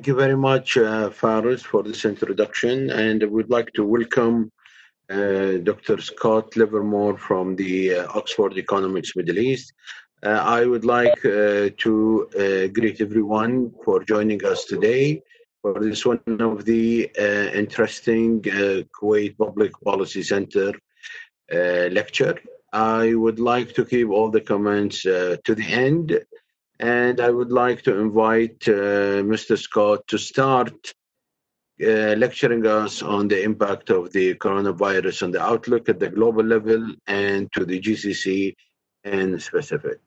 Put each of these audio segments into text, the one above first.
Thank you very much, Faris, for this introduction. And I would like to welcome Dr. Scott Livermore from the Oxford Economics Middle East. I would like to greet everyone for joining us today for this one of the interesting Kuwait Public Policy Center lecture. I would like to keep all the comments to the end, and I would like to invite Mr. Scott to start lecturing us on the impact of the coronavirus on the outlook at the global level and to the GCC in specific.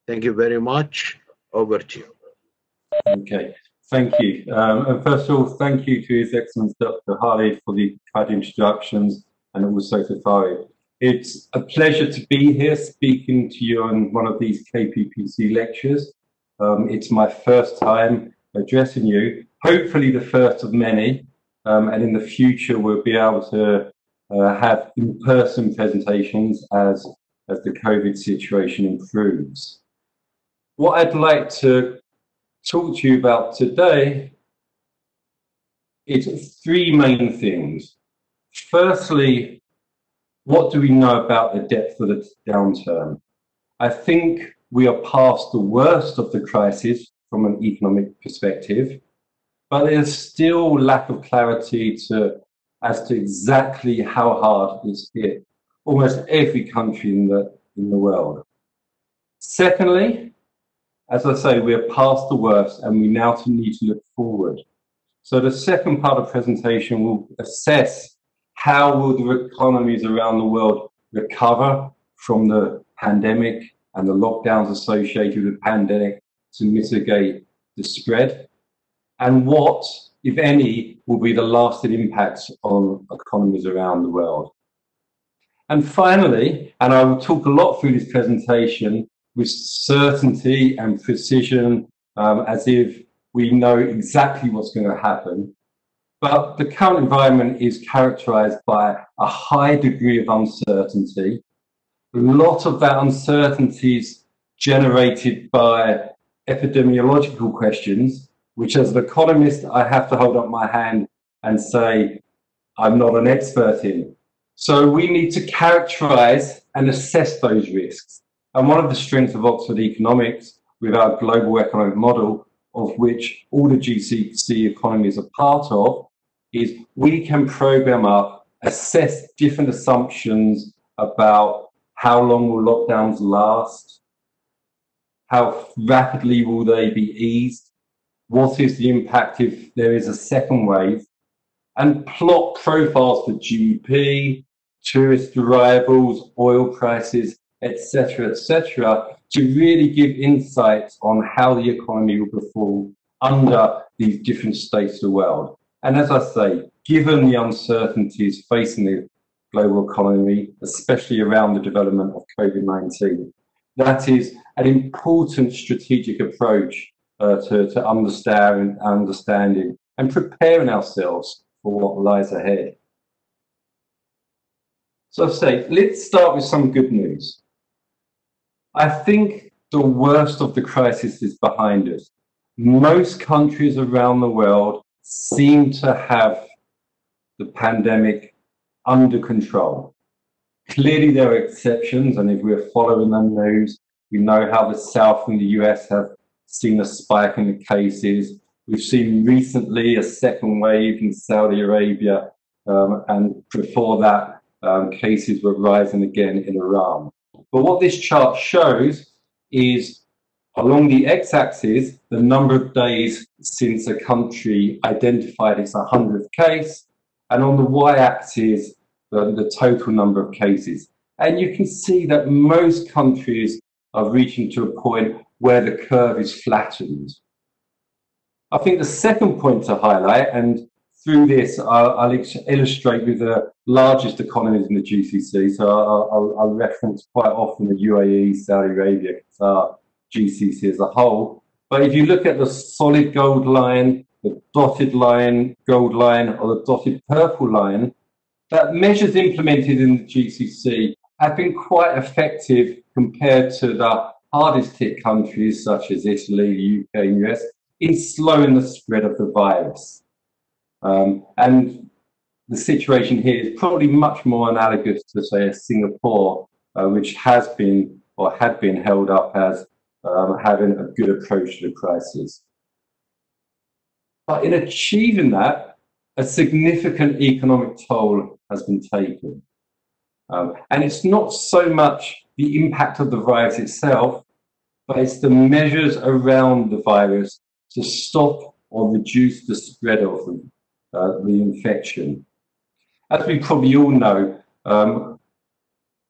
Thank you very much. Over to you. Okay, thank you. And first of all, thank you to His Excellency Dr. Khalid for the kind introductions, and also to Farid. It's a pleasure to be here speaking to you on one of these KPPC lectures. It's my first time addressing you, hopefully the first of many, and in the future we'll be able to have in-person presentations as the COVID situation improves. What I'd like to talk to you about today is three main things. Firstly, what do we know about the depth of the downturn? I think we are past the worst of the crisis from an economic perspective, but there's still lack of clarity as to exactly how hard it's hit almost every country in the world. Secondly, as I say, we are past the worst and we now need to look forward. So the second part of the presentation will assess how will the economies around the world recover from the pandemic and the lockdowns associated with the pandemic to mitigate the spread, and what, if any, will be the lasting impacts on economies around the world. And finally, and I will talk a lot through this presentation with certainty and precision, as if we know exactly what's going to happen, but the current environment is characterized by a high degree of uncertainty. A lot of that uncertainty is generated by epidemiological questions, which as an economist, I have to hold up my hand and say, I'm not an expert in. So we need to characterize and assess those risks. And one of the strengths of Oxford Economics, with our global economic model, of which all the GCC economies are part of, is we can program up, assess different assumptions about how long will lockdowns last, how rapidly will they be eased, what is the impact if there is a second wave, and plot profiles for GDP, tourist arrivals, oil prices, etc., to really give insights on how the economy will perform under these different states of the world. And as I say, given the uncertainties facing the global economy, especially around the development of COVID-19, that is an important strategic approach to understanding and preparing ourselves for what lies ahead. So I say, let's start with some good news. I think the worst of the crisis is behind us. Most countries around the world seem to have the pandemic under control. Clearly there are exceptions, and if we're following the news, we know how the South and the US have seen a spike in the cases. We've seen recently a second wave in Saudi Arabia, and before that, cases were rising again in Iran. But what this chart shows is, along the x-axis, the number of days since a country identified its 100th case, and on the y-axis, the total number of cases. And you can see that most countries are reaching to a point where the curve is flattened. I think the second point to highlight, and through this I'll illustrate with the largest economies in the GCC, so I'll reference quite often the UAE, Saudi Arabia, Qatar, GCC as a whole. But if you look at the solid gold line, the dotted line, gold line, or the dotted purple line, that measures implemented in the GCC have been quite effective compared to the hardest hit countries such as Italy, the UK and US, in slowing the spread of the virus. And the situation here is probably much more analogous to, say, Singapore, which has been or had been held up as having a good approach to the crisis. But in achieving that, a significant economic toll has been taken. And it's not so much the impact of the virus itself, but it's the measures around the virus to stop or reduce the spread of the infection. As we probably all know,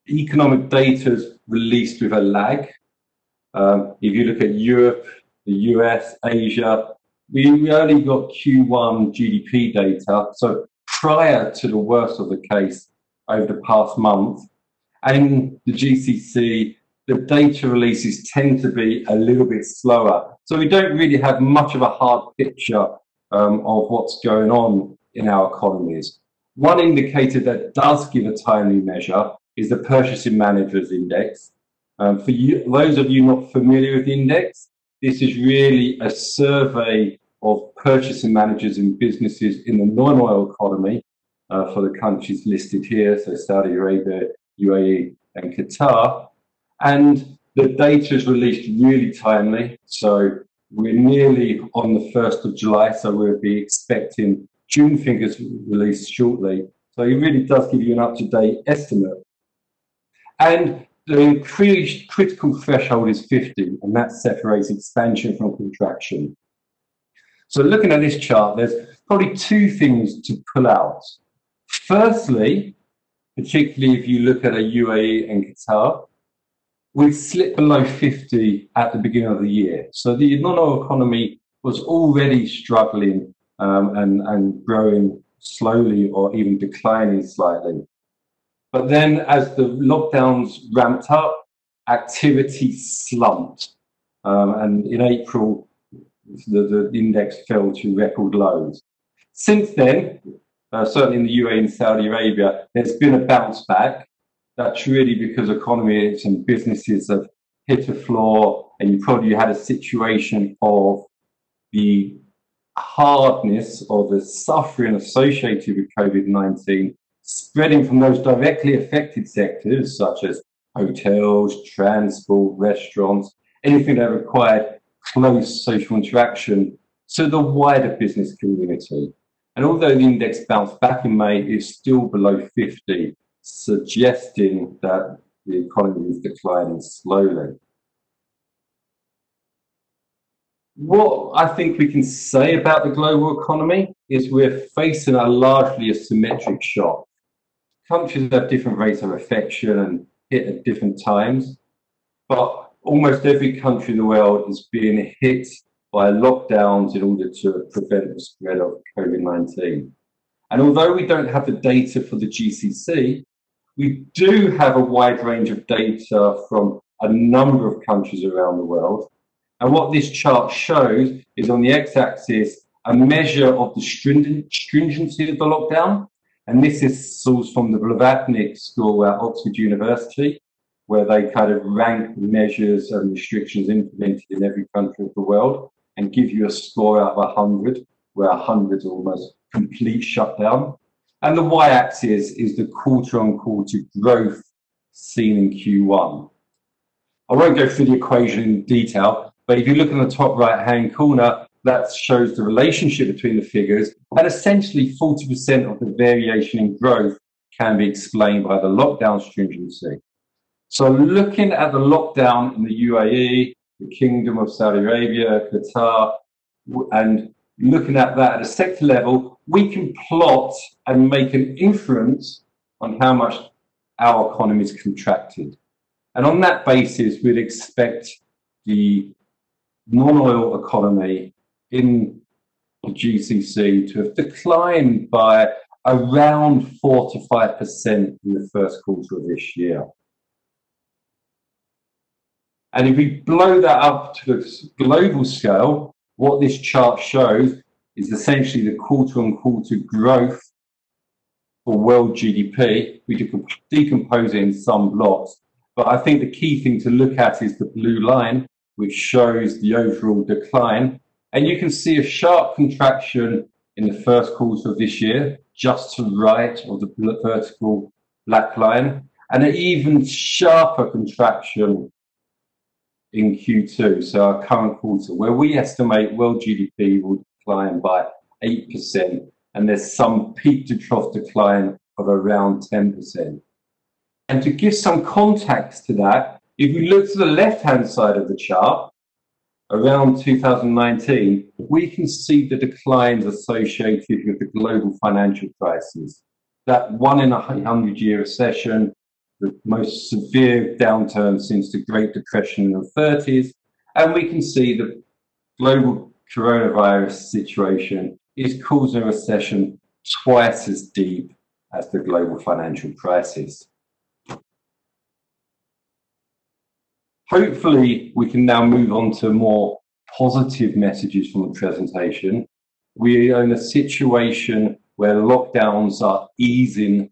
economic data is released with a lag. If you look at Europe, the US, Asia, we only got Q1 GDP data, so prior to the worst of the case over the past month. And in the GCC, the data releases tend to be a little bit slower. So we don't really have much of a hard picture of what's going on in our economies. One indicator that does give a timely measure is the Purchasing Managers Index. For those of you not familiar with the index, this is really a survey of purchasing managers in businesses in the non-oil economy for the countries listed here, so Saudi Arabia, UAE and Qatar. And the data is released really timely, so we're nearly on the 1st of July, so we'll be expecting June figures released shortly. So it really does give you an up-to-date estimate. And the increased critical threshold is 50, and that separates expansion from contraction. So looking at this chart, there's probably two things to pull out. Firstly, particularly if you look at a UAE and Qatar, we've slipped below 50 at the beginning of the year. So the non-oil economy was already struggling and growing slowly or even declining slightly. But then as the lockdowns ramped up, activity slumped. And in April, the index fell to record lows. Since then, certainly in the UAE and Saudi Arabia, there's been a bounce back. That's really because economies and businesses have hit a floor, and you probably had a situation of the hardness or the suffering associated with COVID-19 spreading from those directly affected sectors, such as hotels, transport, restaurants, anything that required close social interaction, to the wider business community. And although the index bounced back in May, it's still below 50, suggesting that the economy is declining slowly. What I think we can say about the global economy is we're facing a largely asymmetric shock. Countries have different rates of infection and hit at different times, but almost every country in the world is being hit by lockdowns in order to prevent the spread of COVID-19. And although we don't have the data for the GCC, we do have a wide range of data from a number of countries around the world. And what this chart shows is on the x-axis, a measure of the stringency of the lockdown. And this is sourced from the Blavatnik School at Oxford University, where they kind of rank measures and restrictions implemented in every country of the world and give you a score out of 100, where 100 is almost complete shutdown. And the y-axis is the quarter-on-quarter growth seen in Q1. I won't go through the equation in detail, but if you look in the top right-hand corner, that shows the relationship between the figures, and essentially 40% of the variation in growth can be explained by the lockdown stringency. So looking at the lockdown in the UAE, the Kingdom of Saudi Arabia, Qatar, and looking at that at a sector level, we can plot and make an inference on how much our economy is contracted. And on that basis, we'd expect the non-oil economy in the GCC to have declined by around 4 to 5% in the first quarter of this year. And if we blow that up to the global scale, what this chart shows is essentially the quarter-on-quarter growth for world GDP. We decompose it in some blocks, but I think the key thing to look at is the blue line, which shows the overall decline. And you can see a sharp contraction in the first quarter of this year, just to the right of the vertical black line, and an even sharper contraction in Q2, so our current quarter, where we estimate world GDP will decline by 8%, and there's some peak to trough decline of around 10%. And to give some context to that, if we look to the left-hand side of the chart, around 2019, we can see the declines associated with the global financial crisis. That 1 in a 100-year recession, the most severe downturn since the Great Depression in the 30s. And we can see the global coronavirus situation is causing a recession twice as deep as the global financial crisis. Hopefully, we can now move on to more positive messages from the presentation. We are in a situation where lockdowns are easing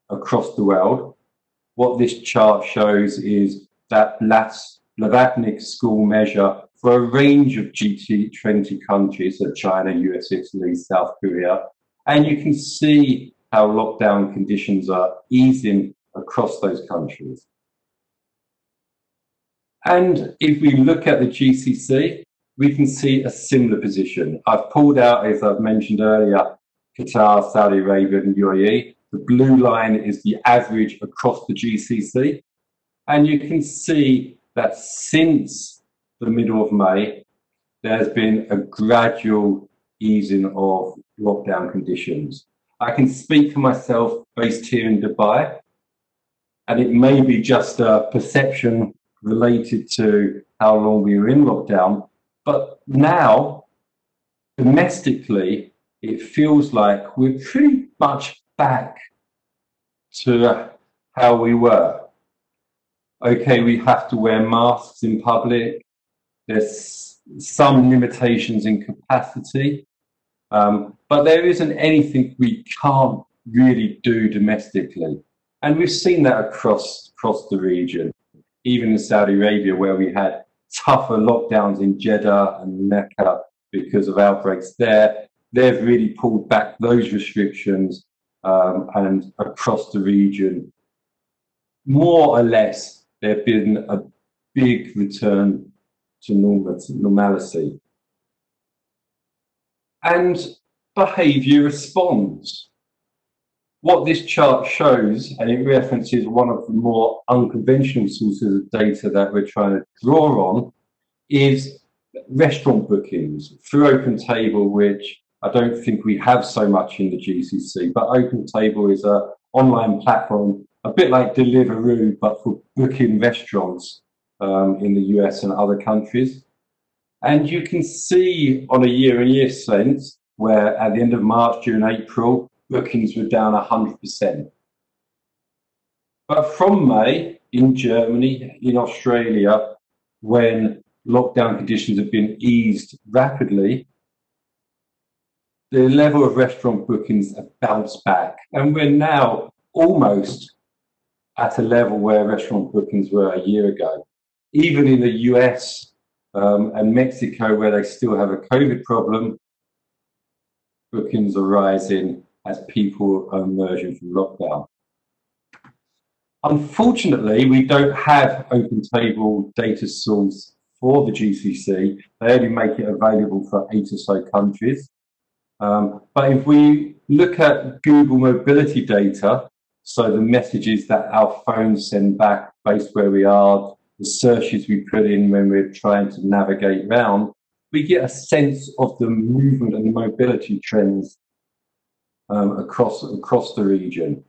across the world. What this chart shows is that Blavatnik score measure for a range of G20 countries, so China, US, Italy, South Korea, and you can see how lockdown conditions are easing across those countries. And if we look at the GCC, we can see a similar position. I've pulled out, as I've mentioned earlier, Qatar, Saudi Arabia, and UAE. The blue line is the average across the GCC. And you can see that since the middle of May, there's been a gradual easing of lockdown conditions. I can speak for myself based here in Dubai, and it may be just a perception related to how long we were in lockdown, but now, domestically, it feels like we're pretty much back to how we were. Okay, we have to wear masks in public. There's some limitations in capacity, but there isn't anything we can't really do domestically. And we've seen that across the region. Even in Saudi Arabia, where we had tougher lockdowns in Jeddah and Mecca because of outbreaks there, they've really pulled back those restrictions, and across the region, more or less, there's been a big return to normality. And behaviour responds. What this chart shows, and it references one of the more unconventional sources of data that we're trying to draw on, is restaurant bookings through OpenTable, which I don't think we have so much in the GCC, but OpenTable is an online platform, a bit like Deliveroo, but for booking restaurants in the US and other countries. And you can see on a year-on-year sense, where at the end of March, during April, bookings were down 100%. But from May, in Germany, in Australia, when lockdown conditions have been eased rapidly, the level of restaurant bookings have bounced back. And we're now almost at a level where restaurant bookings were a year ago. Even in the US and Mexico, where they still have a COVID problem, bookings are rising as people are emerging from lockdown. Unfortunately, we don't have OpenTable data source for the GCC. They only make it available for 8 or so countries. But if we look at Google mobility data, so the messages that our phones send back based where we are, the searches we put in when we're trying to navigate around, we get a sense of the movement and the mobility trends across the region.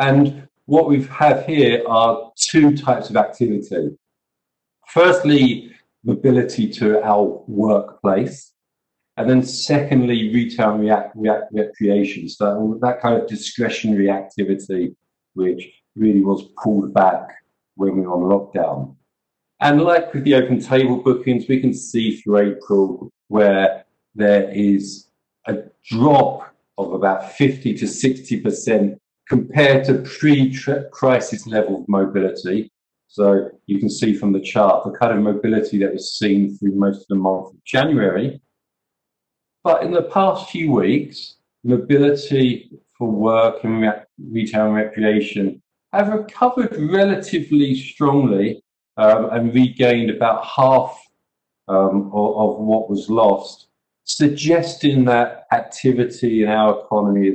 And what we have here are two types of activity. Firstly, mobility to our workplace, and then secondly, retail and recreation. So that kind of discretionary activity, which really was pulled back when we were on lockdown. And like with the OpenTable bookings, we can see through April where there is a drop of about 50 to 60% compared to pre-crisis level of mobility. So you can see from the chart the kind of mobility that was seen through most of the month of January. But in the past few weeks, mobility for work and retail and recreation have recovered relatively strongly and regained about half of what was lost, suggesting that activity in our economy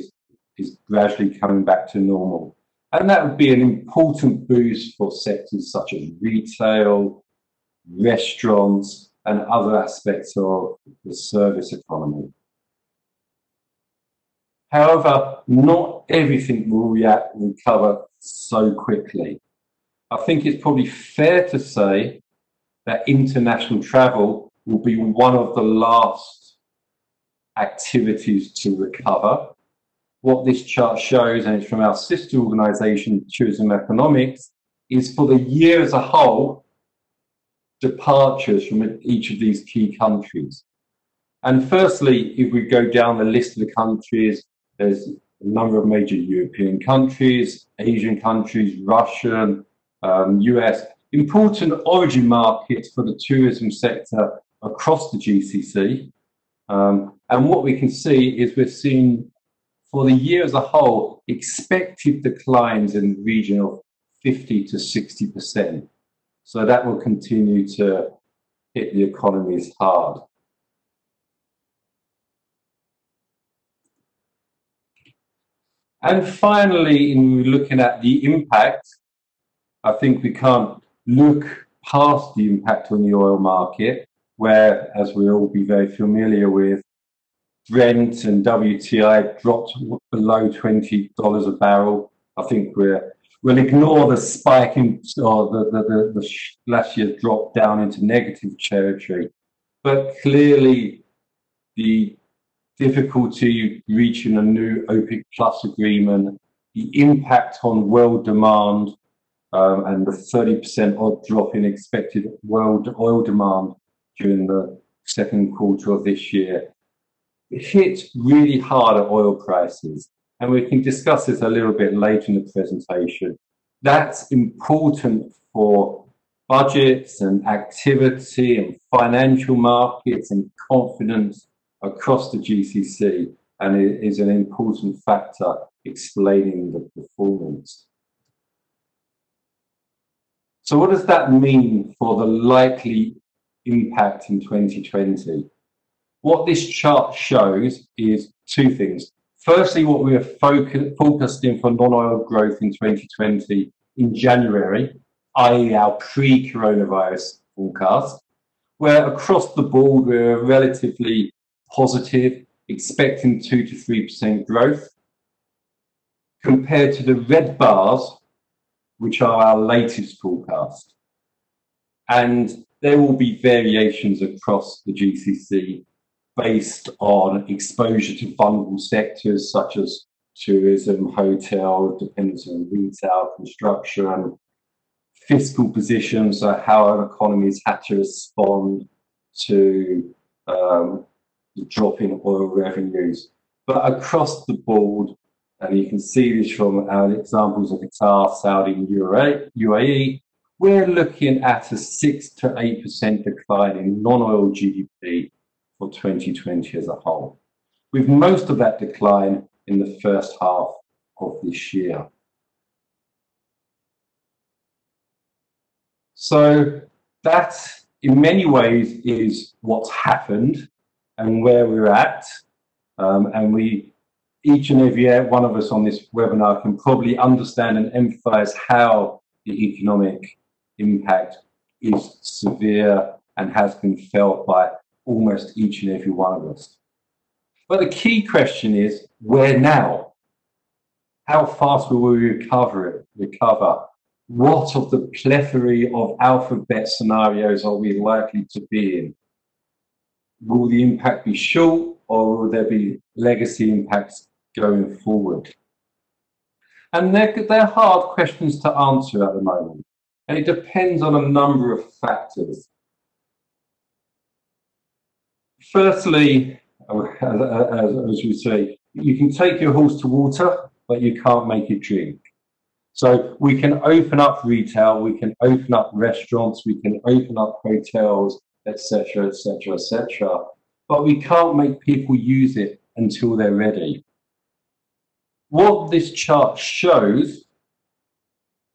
is gradually coming back to normal. And that would be an important boost for sectors such as retail, restaurants, and other aspects of the service economy. However, not everything will recover so quickly. I think it's probably fair to say that international travel will be one of the last activities to recover. What this chart shows, and it's from our sister organisation, Tourism Economics, is for the year as a whole, departures from each of these key countries. And firstly, if we go down the list of the countries, there's a number of major European countries, Asian countries, Russian, US, important origin markets for the tourism sector across the GCC. And what we can see is we're seeing, for the year as a whole, expected declines in the region of 50 to 60%. So that will continue to hit the economies hard. And finally, in looking at the impact, I think we can't look past the impact on the oil market, where, as we'll all be very familiar with, Brent and WTI dropped below $20 a barrel. I think we'll ignore the spike in, or the last year's drop down into negative territory. But clearly, the difficulty reaching a new OPEC Plus agreement, the impact on world demand, and the 30% odd drop in expected world oil demand during the second quarter of this year, it hit really hard at oil prices. And we can discuss this a little bit later in the presentation. That's important for budgets and activity and financial markets and confidence across the GCC, and it is an important factor explaining the performance. So what does that mean for the likely impact in 2020? What this chart shows is two things. Firstly, what we are focused in for non-oil growth in 2020 in January, i.e. our pre-coronavirus forecast, where across the board we're relatively positive, expecting 2 to 3% growth, compared to the red bars, which are our latest forecast. And there will be variations across the GCC based on exposure to vulnerable sectors such as tourism, hotel, dependence on retail, construction, fiscal positions, so how an economy has had to respond to the drop in oil revenues. But across the board, and you can see this from our examples of Qatar, Saudi, and UAE, we're looking at a 6 to 8% decline in non-oil GDP for 2020 as a whole, with most of that decline in the first half of this year. So that, in many ways, is what's happened and where we're at. And each and every one of us on this webinar can probably understand and emphasize how the economic impact is severe and has been felt by almost each and every one of us. But the key question is, where now? How fast will we recover? What of the plethora of alphabet scenarios are we likely to be in? Will the impact be short, or will there be legacy impacts going forward? And they're hard questions to answer at the moment, and it depends on a number of factors. Firstly, as we say, you can take your horse to water, but you can't make it drink. So we can open up retail, we can open up restaurants, we can open up hotels, etc., etc., etc. But we can't make people use it until they're ready. What this chart shows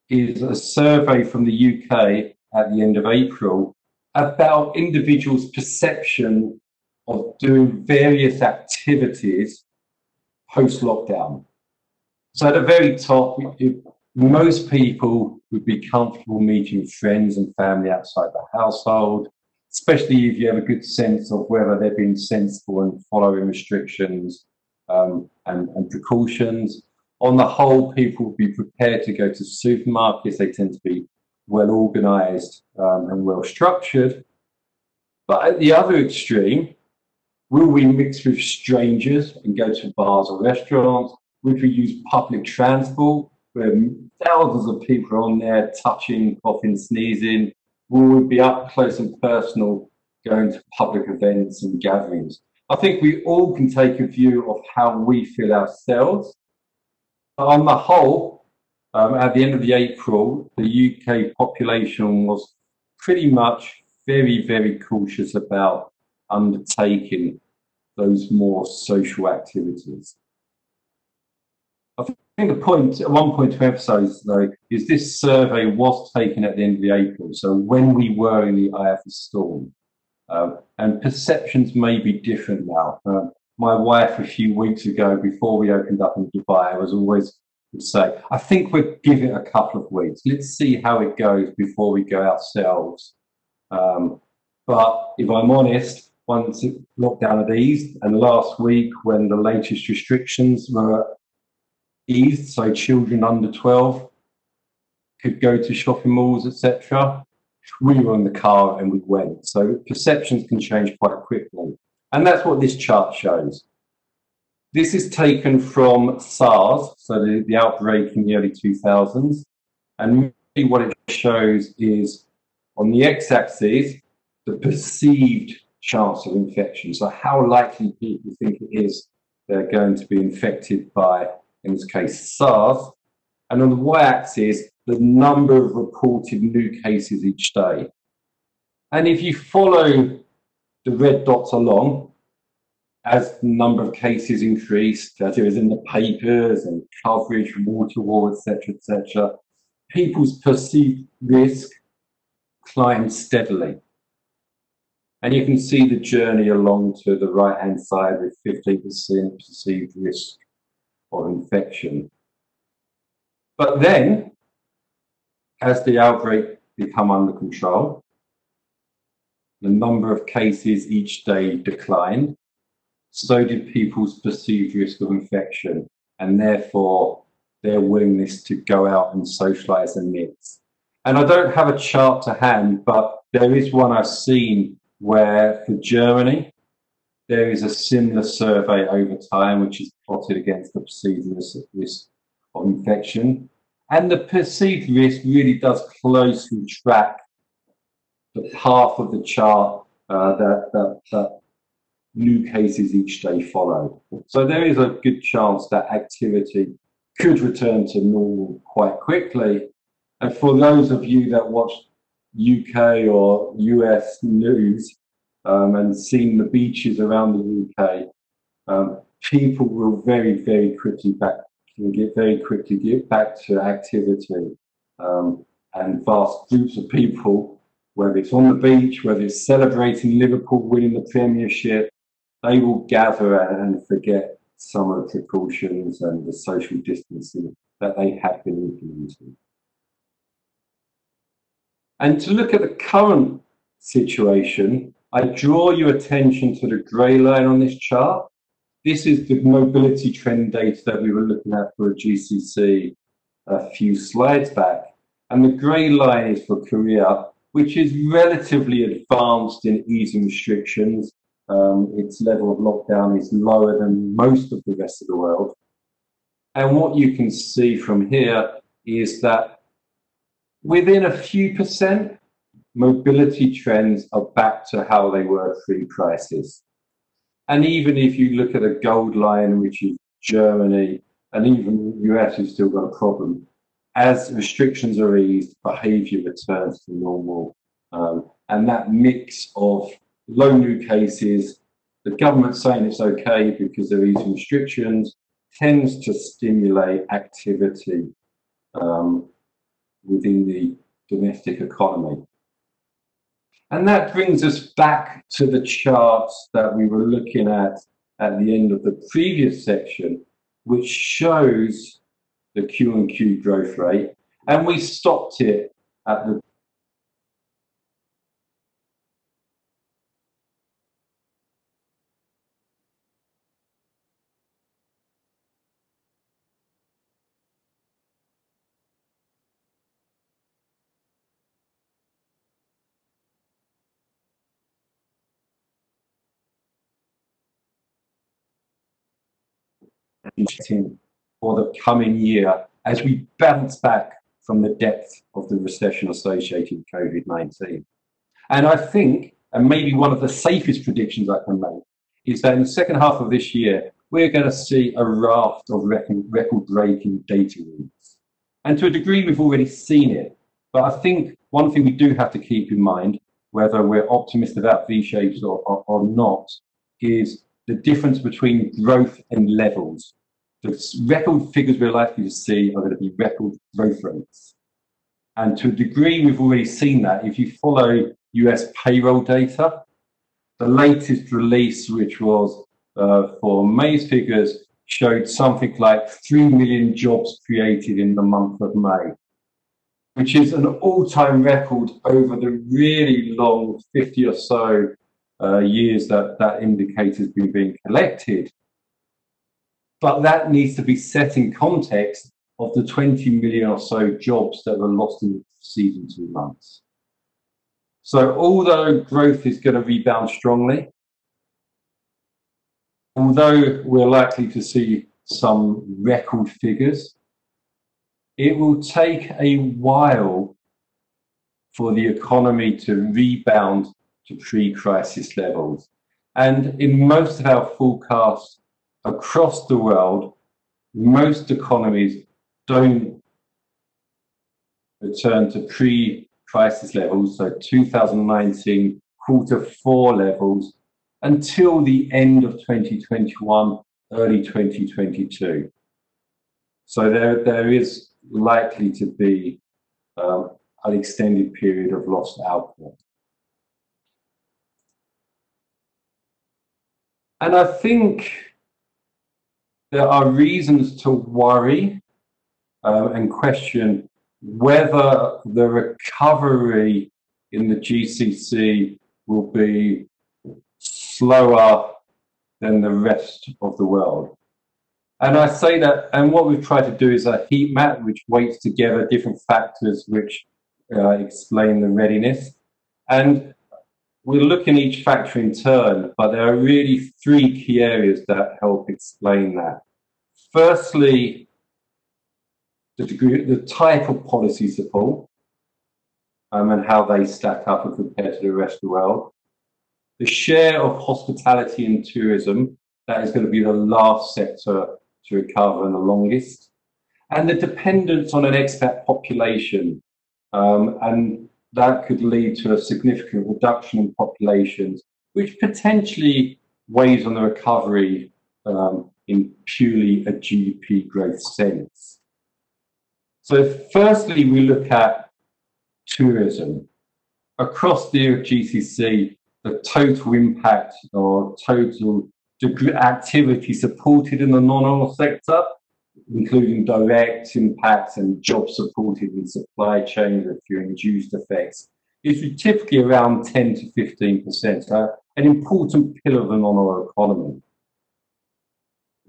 is a survey from the UK at the end of April about individuals' perception of doing various activities post-lockdown. So at the very top, most people would be comfortable meeting friends and family outside the household, especially if you have a good sense of whether they're being sensible and following restrictions and precautions. On the whole, people would be prepared to go to supermarkets. They tend to be well organized and well structured. But at the other extreme, will we mix with strangers and go to bars or restaurants? Would we use public transport where thousands of people are on there touching, coughing, sneezing? Will we be up close and personal going to public events and gatherings? I think we all can take a view of how we feel ourselves. But on the whole, at the end of the April, the UK population was pretty much very, very cautious about undertaking those more social activities. I think one point to emphasise, though, is this survey was taken at the end of the April, so when we were in the eye of the storm. And perceptions may be different now. My wife, a few weeks ago, before we opened up in Dubai, would say, I think we'll give it a couple of weeks. Let's see how it goes before we go ourselves. But if I'm honest, once lockdown had eased, and last week when the latest restrictions were eased, so children under 12 could go to shopping malls, etc., we were in the car and we went. So perceptions can change quite quickly. And that's what this chart shows. This is taken from SARS, so the outbreak in the early 2000s. And really what it shows is, on the x-axis, the perceived chance of infection. So how likely people think it is they're going to be infected by, in this case, SARS. And on the y-axis, the number of reported new cases each day. And if you follow the red dots along, as the number of cases increased, as it was in the papers and coverage, water war, etc., etc., people's perceived risk climbed steadily. And you can see the journey along to the right-hand side with 15% perceived risk of infection. But then, as the outbreak became under control, the number of cases each day declined, so did people's perceived risk of infection, and therefore their willingness to go out and socialise and mix. And I don't have a chart to hand, but there is one I've seen where, for Germany, there is a similar survey over time, which is plotted against the perceived risk of infection. And the perceived risk really does closely track the path of the chart that new cases each day follow. So there is a good chance that activity could return to normal quite quickly. And for those of you that watch UK or US news and seen the beaches around the UK, people will very, very quickly get back to activity. And vast groups of people, whether it's on the beach, whether it's celebrating Liverpool winning the Premiership, they will gather and forget some of the precautions and the social distancing that they have been implementing. And to look at the current situation, I draw your attention to the grey line on this chart. This is the mobility trend data that we were looking at for a GCC a few slides back. And the grey line is for Korea, which is relatively advanced in easing restrictions. Its level of lockdown is lower than most of the rest of the world. And what you can see from here is that within a few percent, mobility trends are back to how they were pre-crisis. And even if you look at a gold line, which is Germany, and even the US has still got a problem, as restrictions are eased, behaviour returns to normal. And that mix of low new cases, the government saying it's okay because they're easing restrictions, tends to stimulate activity within the domestic economy. And that brings us back to the charts that we were looking at the end of the previous section, which shows the Q&Q growth rate. And we stopped it at the for the coming year as we bounce back from the depth of the recession associated with COVID-19. And I think, and maybe one of the safest predictions I can make, is that in the second half of this year, we're going to see a raft of record-breaking data reads. And to a degree, we've already seen it. But I think one thing we do have to keep in mind, whether we're optimistic about V-shapes or not, is the difference between growth and levels. The record figures we're likely to see are going to be record growth rates. And to a degree, we've already seen that. If you follow US payroll data, the latest release, which was for May's figures, showed something like 3 million jobs created in the month of May, which is an all-time record over the really long 50 or so years that indicator's been being collected. But that needs to be set in context of the 20 million or so jobs that were lost in the preceding 2 months. So although growth is going to rebound strongly, although we're likely to see some record figures, it will take a while for the economy to rebound to pre-crisis levels. And in most of our forecasts across the world, most economies don't return to pre-crisis levels, so 2019 Q4 levels, until the end of 2021, early 2022. So there is likely to be an extended period of lost output. And I think there are reasons to worry and question whether the recovery in the GCC will be slower than the rest of the world. And I say that, and what we've tried to do is a heat map which weights together different factors which explain the readiness. And we'll look in each factor in turn, but there are really 3 key areas that help explain that. Firstly, the type of policy support and how they stack up and compare to the rest of the world. The share of hospitality and tourism, that is going to be the last sector to recover and the longest. And the dependence on an expat population, and that could lead to a significant reduction in populations, which potentially weighs on the recovery in purely a GDP growth sense. So firstly, we look at tourism. Across the GCC, the total impact or total activity supported in the non-oil sector, including direct impacts and jobs supported in supply chain with few induced effects, is typically around 10 to 15%, so an important pillar of the non-oil economy.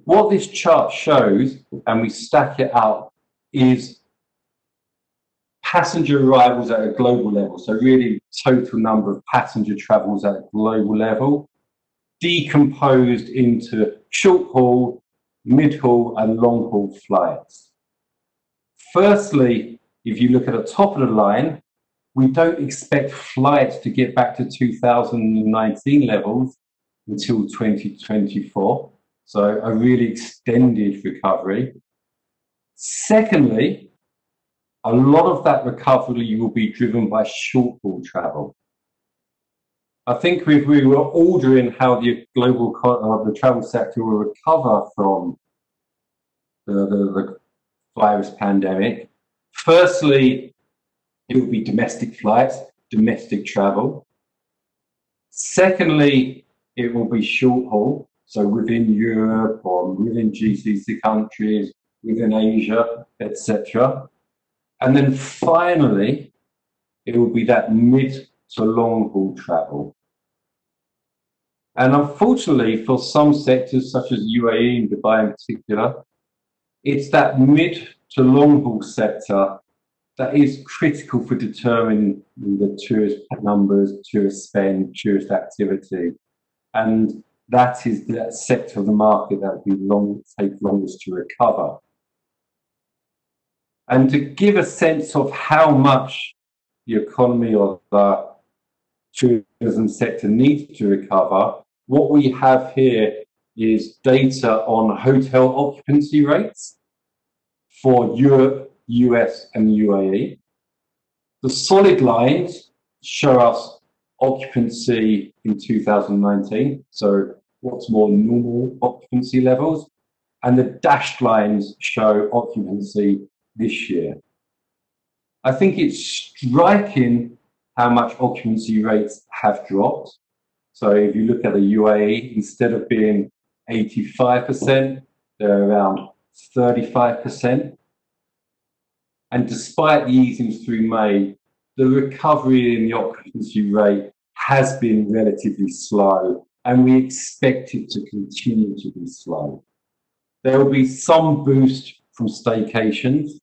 What this chart shows, and we stack it out, is passenger arrivals at a global level, so really total number of passenger travels at a global level, decomposed into short-haul, mid-haul and long-haul flights. Firstly, if you look at the top of the line, we don't expect flights to get back to 2019 levels until 2024, so a really extended recovery. Secondly, a lot of that recovery will be driven by short-haul travel. I think if we were ordering how the the travel sector will recover from the virus pandemic, firstly, it will be domestic flights, domestic travel. Secondly, it will be short haul, so within Europe or within GCC countries, within Asia, etc. And then finally, it will be that mid to long haul travel. And unfortunately, for some sectors such as UAE and Dubai in particular, it's that mid to long haul sector that is critical for determining the tourist numbers, tourist spend, tourist activity. And that is that sector of the market that will take longest to recover. And to give a sense of how much the economy or the tourism sector needs to recover, what we have here is data on hotel occupancy rates for Europe, US and UAE. The solid lines show us occupancy in 2019, so what's more normal occupancy levels, and the dashed lines show occupancy this year. I think it's striking how much occupancy rates have dropped. So if you look at the UAE, instead of being 85%, they're around 35%. And despite the easings through May, the recovery in the occupancy rate has been relatively slow, and we expect it to continue to be slow. There will be some boost from staycations.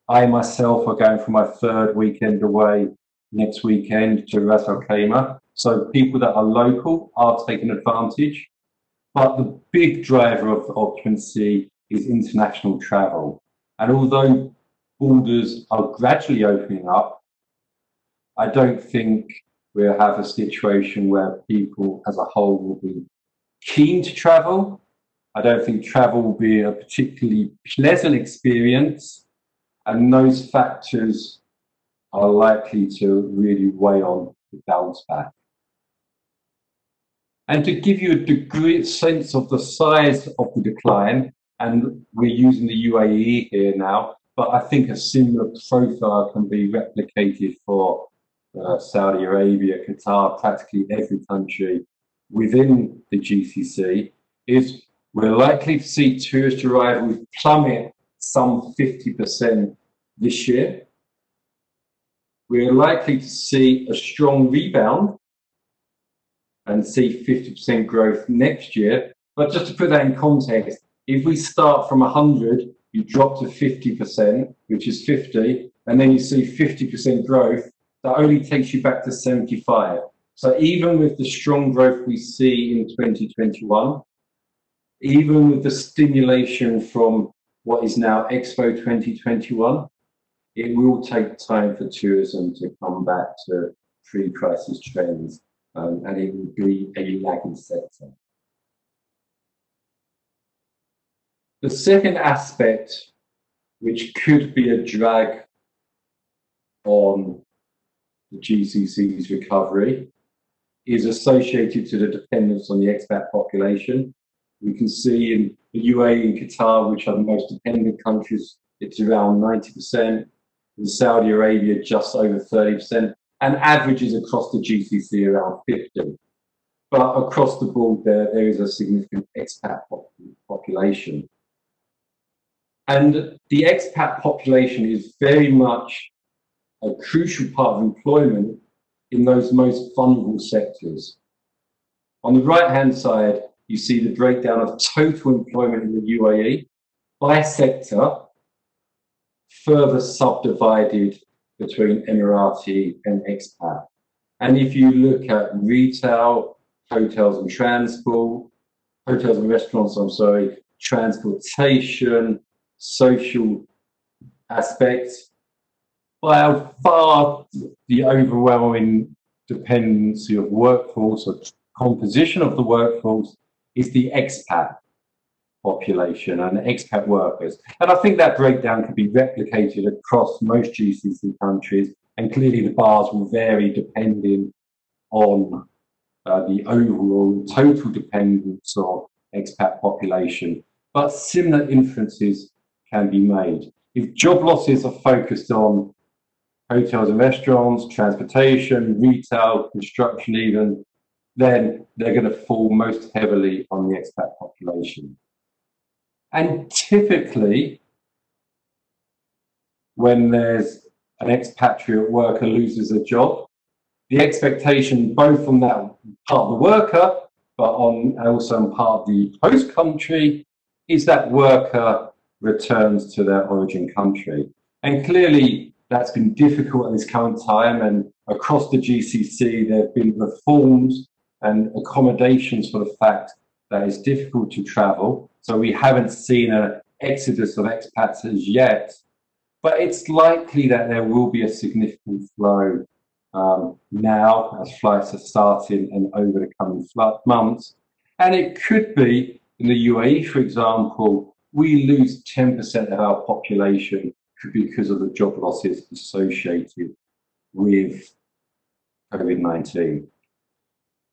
I myself are going for my third weekend away next weekend to Ras Al Khaimah. So people that are local are taking advantage. But the big driver of occupancy is international travel. And although borders are gradually opening up, I don't think we'll have a situation where people as a whole will be keen to travel. I don't think travel will be a particularly pleasant experience, and those factors are likely to really weigh on the bounce back. And to give you a sense of the size of the decline, and we're using the UAE here now, but I think a similar profile can be replicated for Saudi Arabia, Qatar, practically every country within the GCC, is we're likely to see tourist arrivals plummet some 50% this year. We're likely to see a strong rebound and see 50% growth next year. But just to put that in context, if we start from 100, you drop to 50%, which is 50, and then you see 50% growth, that only takes you back to 75. So even with the strong growth we see in 2021, even with the stimulation from what is now Expo 2021, it will take time for tourism to come back to pre-crisis trends, and it will be a lagging sector. The second aspect, which could be a drag on the GCC's recovery, is associated to the dependence on the expat population. We can see in the UAE and Qatar, which are the most dependent countries, it's around 90%. In Saudi Arabia, just over 30%, and averages across the GCC around 50%. But across the board, there is a significant expat population. And the expat population is very much a crucial part of employment in those most vulnerable sectors. On the right-hand side, you see the breakdown of total employment in the UAE by sector, further subdivided between Emirati and expat. And if you look at retail, hotels and transport, hotels and restaurants, I'm sorry, transportation, social aspects, by far the overwhelming dependency of workforce or composition of the workforce is the expat population and expat workers. And I think that breakdown could be replicated across most GCC countries, and clearly the bars will vary depending on the overall total dependence of expat population. But similar inferences can be made. If job losses are focused on hotels and restaurants, transportation, retail, construction even, then they're going to fall most heavily on the expat population. And typically, when there's an expatriate worker loses a job, the expectation both from that part of the worker, but also on part of the host country, is that worker returns to their origin country. And clearly, that's been difficult at this current time, and across the GCC, there have been reforms and accommodations for the fact that it's difficult to travel. So we haven't seen an exodus of expats as yet, but it's likely that there will be a significant flow now as flights are starting and over the coming months. And it could be, in the UAE, for example, we lose 10% of our population because of the job losses associated with COVID-19.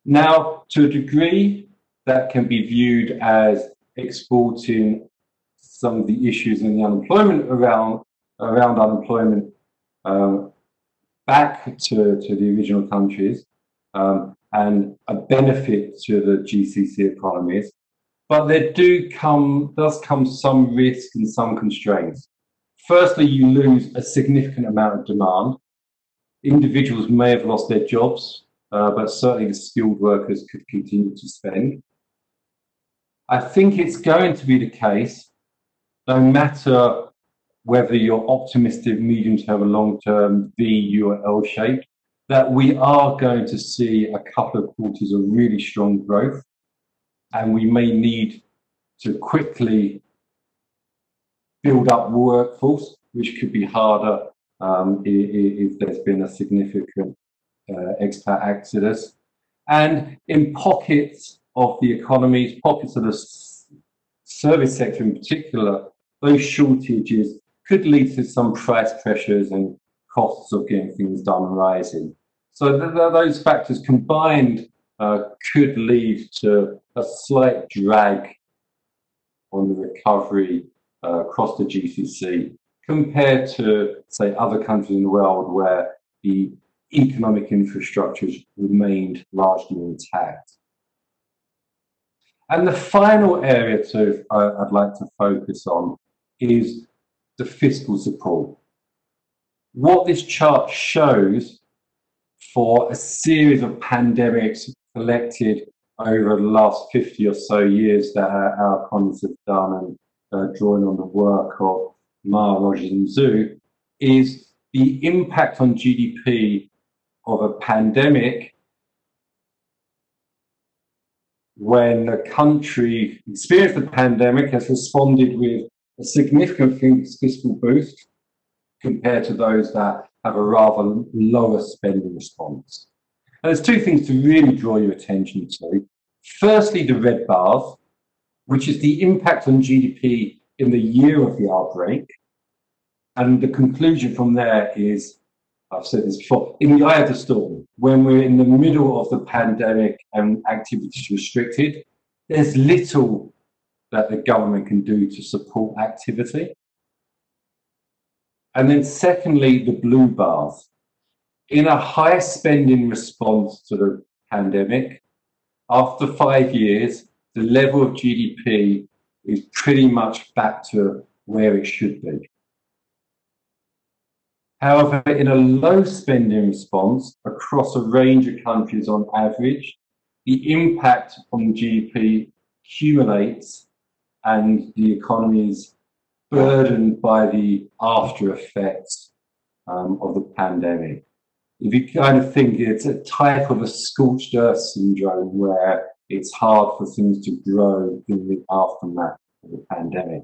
Now, to a degree, that can be viewed as exporting some of the issues in the unemployment around unemployment back to the original countries and a benefit to the GCC economies. But there does come some risk and some constraints. Firstly, you lose a significant amount of demand. Individuals may have lost their jobs, but certainly the skilled workers could continue to spend. I think it's going to be the case, no matter whether you're optimistic, medium-term or long-term, V, U or L-shaped, that we are going to see a couple of quarters of really strong growth, and we may need to quickly build up workforce, which could be harder if there's been a significant expat exodus. And in pockets of the economies, pockets of the service sector in particular, those shortages could lead to some price pressures and costs of getting things done rising. So those factors combined could lead to a slight drag on the recovery across the GCC compared to, say, other countries in the world where the economic infrastructures remained largely intact. And the final area I'd like to focus on is the fiscal support. What this chart shows for a series of pandemics collected over the last 50 or so years that our economists have done and drawn on the work of Ma, Rogers and Zhu, is the impact on GDP of a pandemic when a country experienced the pandemic has responded with a significant fiscal boost compared to those that have a rather lower spending response. And there's two things to really draw your attention to. Firstly, the red bars, which is the impact on GDP in the year of the outbreak. And the conclusion from there is, I've said this before, in the eye of the storm, when we're in the middle of the pandemic and activities restricted, there's little that the government can do to support activity. And then secondly, the blue bars. In a high spending response to the pandemic, after 5 years, the level of GDP is pretty much back to where it should be. However, in a low spending response across a range of countries on average, the impact on GDP accumulates and the economy is burdened by the after effects of the pandemic. If you kind of think it's a type of a scorched earth syndrome where it's hard for things to grow in the aftermath of the pandemic.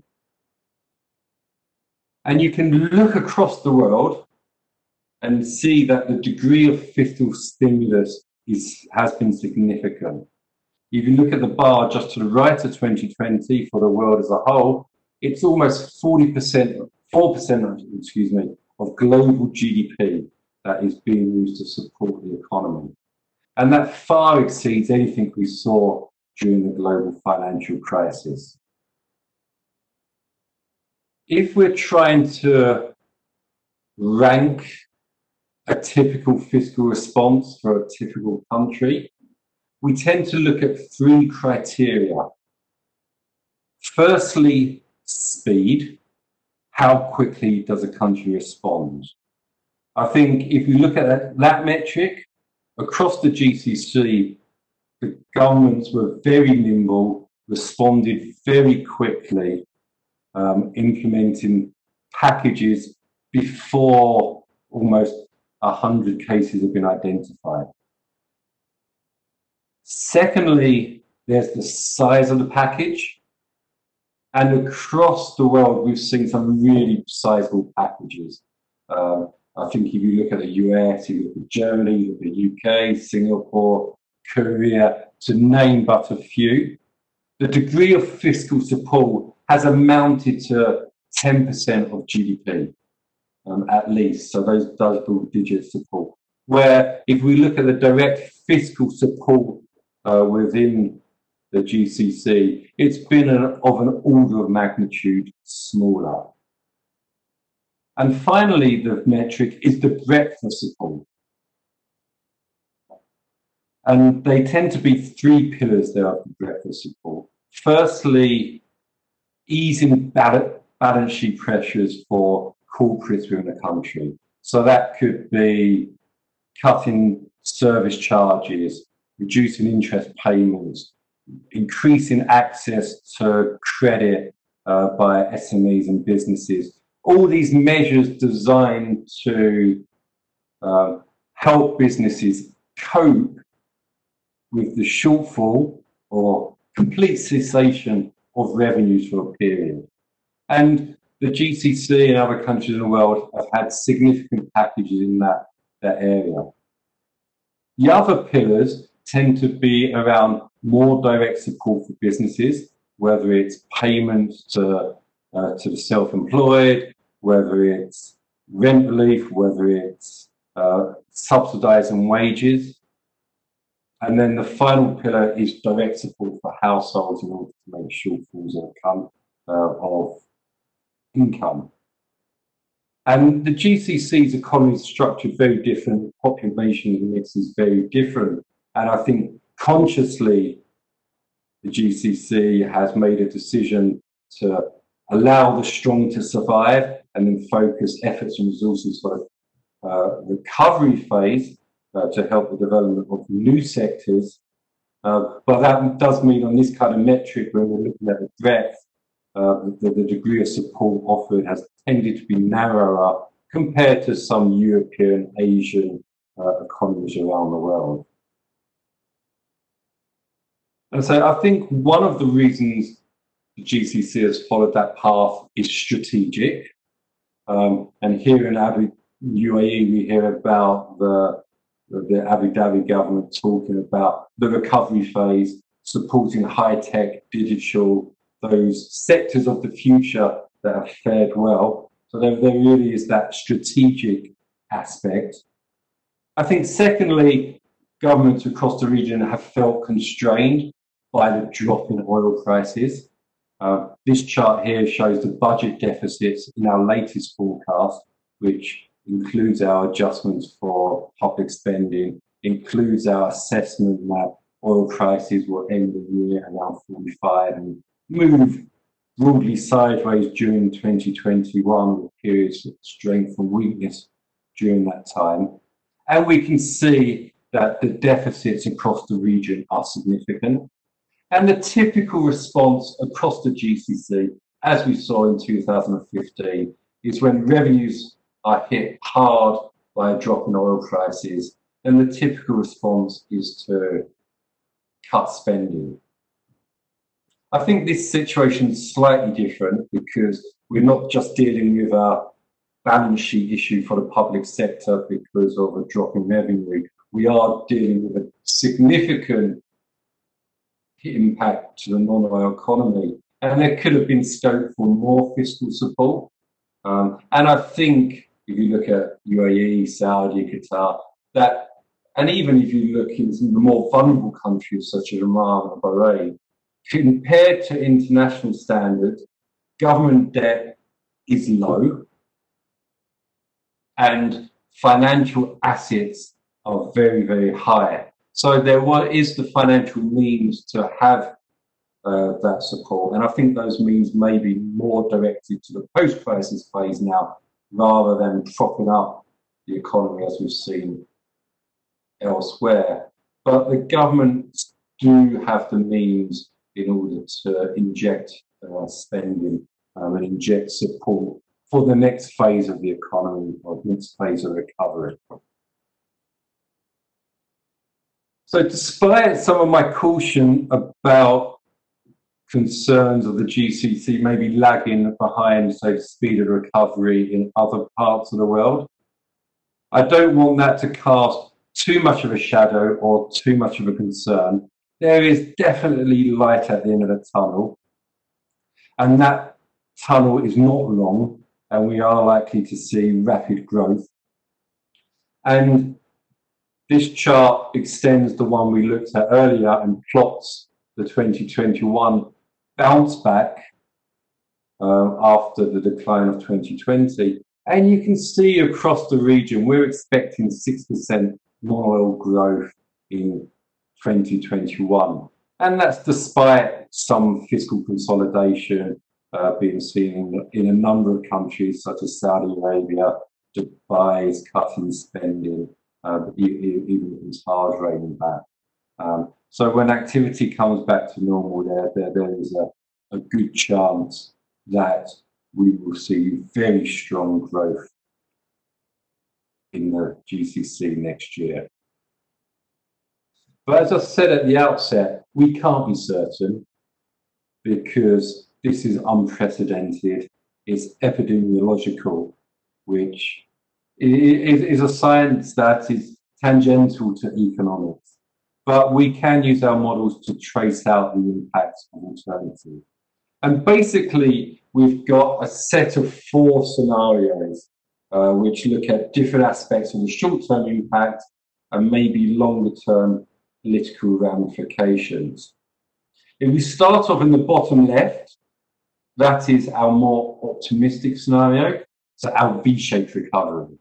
And you can look across the world and see that the degree of fiscal stimulus has been significant. If you look at the bar just to the right of 2020 for the world as a whole, it's almost 40%, 4%, excuse me, of global GDP that is being used to support the economy. And that far exceeds anything we saw during the global financial crisis. If we're trying to rank a typical fiscal response for a typical country, we tend to look at three criteria. Firstly, speed. How quickly does a country respond? I think if you look at that metric, across the GCC, the governments were very nimble, responded very quickly, implementing packages before almost 100 cases have been identified. Secondly, there's the size of the package. And across the world, we've seen some really sizable packages. I think if you look at the US, you look at Germany, you look at the UK, Singapore, Korea, to name but a few, the degree of fiscal support has amounted to 10% of GDP, at least. So those double-digit support. Where if we look at the direct fiscal support within the GCC, it's been of an order of magnitude smaller. And finally, the metric is the breadth of support. And they tend to be three pillars there of the breadth of support. Firstly, easing balance sheet pressures for corporates within the country. So that could be cutting service charges, reducing interest payments, increasing access to credit by SMEs and businesses. All these measures designed to help businesses cope with the shortfall or complete cessation of revenues for a period. And the GCC and other countries in the world have had significant packages in that area. The other pillars tend to be around more direct support for businesses, whether it's payments to the self-employed, whether it's rent relief, whether it's subsidising wages. And then the final pillar is direct support for households in order to make shortfalls of income. And the GCC's economy is structured very different, population mix is very different. And I think consciously, the GCC has made a decision to allow the strong to survive and then focus efforts and resources for the recovery phase to help the development of new sectors. But that does mean on this kind of metric, when we're looking at the breadth, the degree of support offered has tended to be narrower compared to some European, Asian economies around the world. And so I think one of the reasons the GCC has followed that path is strategic. And here in UAE, we hear about the Abu Dhabi government talking about the recovery phase, supporting high-tech, digital, those sectors of the future that have fared well. So there really is that strategic aspect. I think secondly, governments across the region have felt constrained by the drop in oil prices. This chart here shows the budget deficits in our latest forecast, which includes our adjustments for public spending, includes our assessment that oil prices will end the year around 45 and move broadly sideways during 2021 with periods of strength and weakness during that time. And we can see that the deficits across the region are significant. And the typical response across the GCC, as we saw in 2015, is when revenues are hit hard by a drop in oil prices, then the typical response is to cut spending. I think this situation is slightly different because we're not just dealing with a balance sheet issue for the public sector because of a drop in revenue. We are dealing with a significant impact to the non-oil economy. And there could have been scope for more fiscal support. And I think if you look at UAE, Saudi, Qatar, and even if you look into the more vulnerable countries such as Oman and Bahrain, compared to international standards, government debt is low and financial assets are very, very high. So there is the financial means to have that support. And I think those means may be more directed to the post-crisis phase now, rather than propping up the economy as we've seen elsewhere. But the governments do have the means in order to inject spending and inject support for the next phase of the economy or next phase of recovery. So despite some of my caution about concerns of the GCC maybe lagging behind, say, the speed of recovery in other parts of the world, I don't want that to cast too much of a shadow or too much of a concern. There is definitely light at the end of the tunnel, and that tunnel is not long, and we are likely to see rapid growth. And this chart extends the one we looked at earlier and plots the 2021 bounce back after the decline of 2020. And you can see across the region, we're expecting 6% non-oil growth in 2021. And that's despite some fiscal consolidation being seen in a number of countries such as Saudi Arabia. Dubai is cutting spending, even Qatar's reining back. So when activity comes back to normal, there is a good chance that we will see very strong growth in the GCC next year. But as I said at the outset, we can't be certain because this is unprecedented. It's epidemiological, which is a science that is tangential to economics. But we can use our models to trace out the impacts of alternatives. And basically, we've got a set of 4 scenarios which look at different aspects of the short-term impact and maybe longer-term political ramifications. If we start off in the bottom left, that is our more optimistic scenario, so our V-shaped recovery.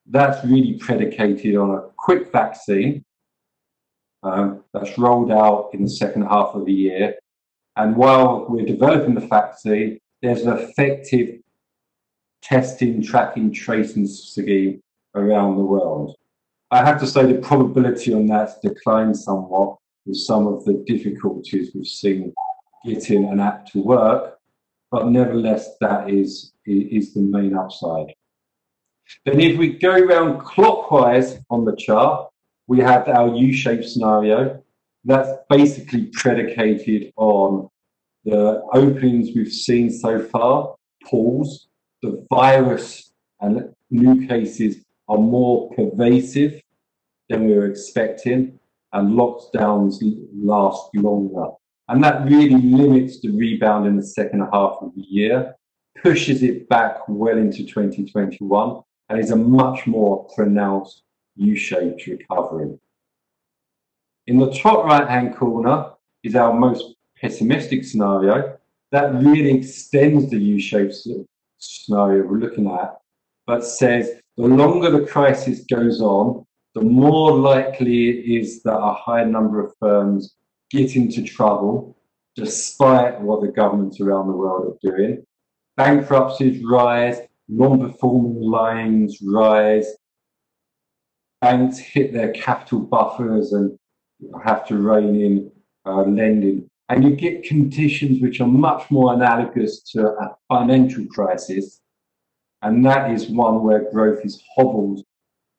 That's really predicated on a quick vaccine that's rolled out in the second half of the year. And while we're developing the vaccine, there's an effective testing, tracking, tracing scheme around the world. I have to say the probability on that declined somewhat with some of the difficulties we've seen getting an app to work, but nevertheless, that is the main upside. Then if we go around clockwise on the chart, we have our U-shaped scenario. That's basically predicated on the openings we've seen so far, pause. The virus and new cases are more pervasive than we were expecting, and lockdowns last longer. And that really limits the rebound in the second half of the year, pushes it back well into 2021, and is a much more pronounced U-shaped recovery. In the top right-hand corner is our most pessimistic scenario. That really extends the U-shaped scenario we're looking at, but says the longer the crisis goes on, the more likely it is that a high number of firms get into trouble, despite what the governments around the world are doing. Bankruptcies rise, non-performing loans rise, banks hit their capital buffers and have to rein in lending. And you get conditions which are much more analogous to a financial crisis. And that is one where growth is hobbled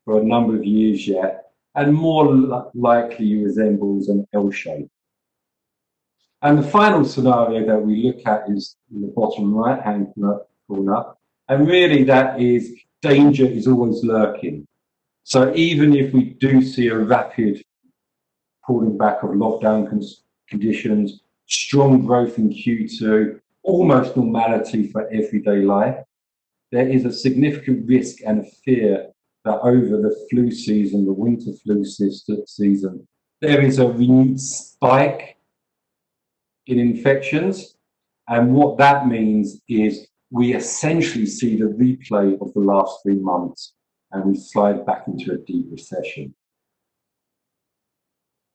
for a number of years yet, and more likely resembles an L shape. And the final scenario that we look at is in the bottom right-hand corner. And really that is danger is always lurking. So even if we do see a rapid pulling back of lockdown conditions, strong growth in Q2, almost normality for everyday life. There is a significant risk and a fear that over the flu season, the winter flu season, there is a renewed spike in infections. And what that means is we essentially see the replay of the last 3 months and we slide back into a deep recession.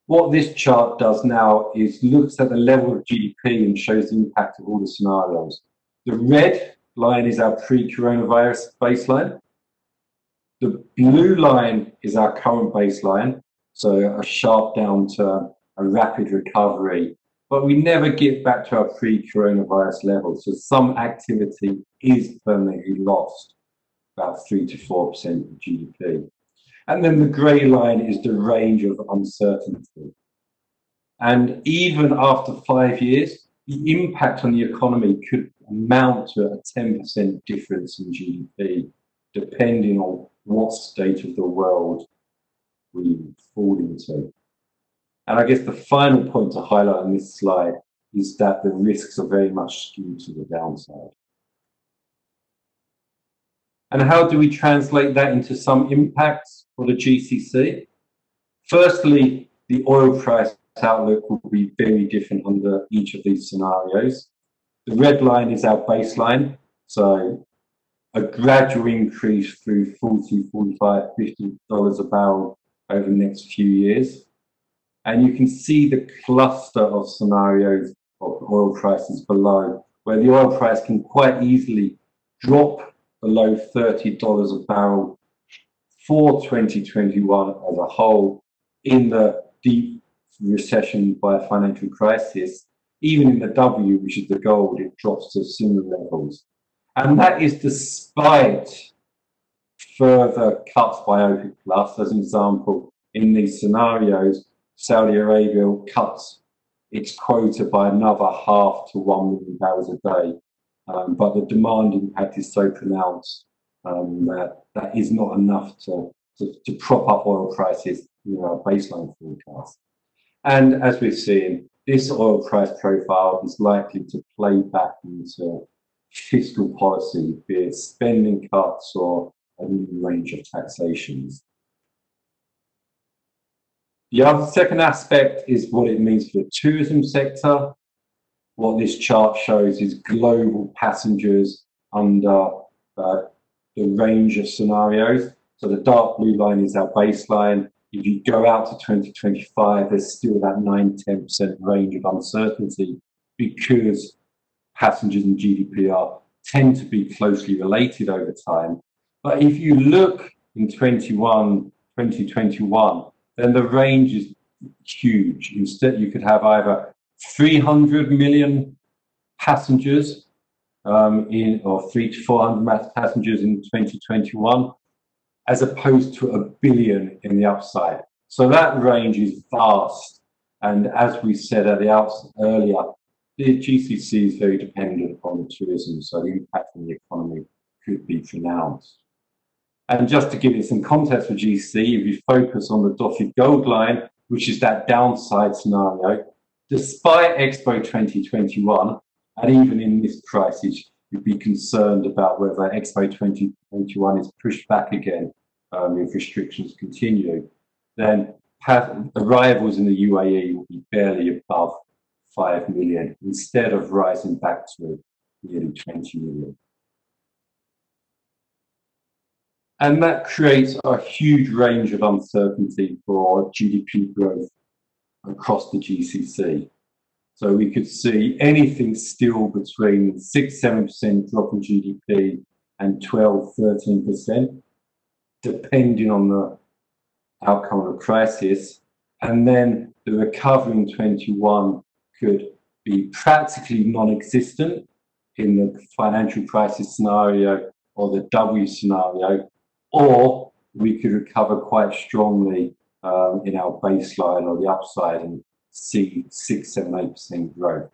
What this chart does now is looks at the level of GDP and shows the impact of all the scenarios. The red line is our pre-coronavirus baseline. The blue line is our current baseline, so a sharp downturn, a rapid recovery, but we never get back to our pre-coronavirus levels, so some activity is permanently lost, about 3 to 4% of GDP. And then the grey line is the range of uncertainty. And even after 5 years, the impact on the economy could amount to a 10% difference in GDP, depending on what state of the world we fall into. And I guess the final point to highlight on this slide is that the risks are very much skewed to the downside. And how do we translate that into some impacts for the GCC? Firstly, the oil price outlook will be very different under each of these scenarios. The red line is our baseline, so a gradual increase through $40, $45, $50 a barrel over the next few years. And you can see the cluster of scenarios of oil prices below, where the oil price can quite easily drop below $30 a barrel for 2021 as a whole in the deep recession by a financial crisis. Even in the W, which is the gold, it drops to similar levels. And that is despite further cuts by OPEC Plus. As an example, in these scenarios, Saudi Arabia cuts its quota by another 0.5 to 1 million barrels a day. But the demand impact is so pronounced that is not enough to prop up oil prices in our baseline forecast. And as we've seen, this oil price profile is likely to play back into fiscal policy, be it spending cuts or a new range of taxations. The other second aspect is what it means for the tourism sector. What this chart shows is global passengers under the range of scenarios. So the dark blue line is our baseline. If you go out to 2025, there's still that 9–10% range of uncertainty because passengers and GDP tend to be closely related over time. But if you look in 2021, then the range is huge. Instead, you could have either 300 million passengers or 300 to 400 passengers in 2021, as opposed to 1 billion in the upside. So that range is vast. And as we said at the outset earlier, the GCC is very dependent on tourism, so the impact on the economy could be pronounced. And just to give you some context for GCC, if you focus on the dotted gold line, which is that downside scenario, despite Expo 2021, and even in this crisis, you'd be concerned about whether Expo 2021 is pushed back again if restrictions continue, then arrivals in the UAE will be barely above 5 million instead of rising back to nearly 20 million. And that creates a huge range of uncertainty for GDP growth across the GCC. So we could see anything still between 6–7% drop in GDP and 12–13%, depending on the outcome of the crisis. And then the recovery in 21 could be practically non-existent in the financial crisis scenario or the W scenario, or we could recover quite strongly in our baseline or the upside and see 6–8% growth.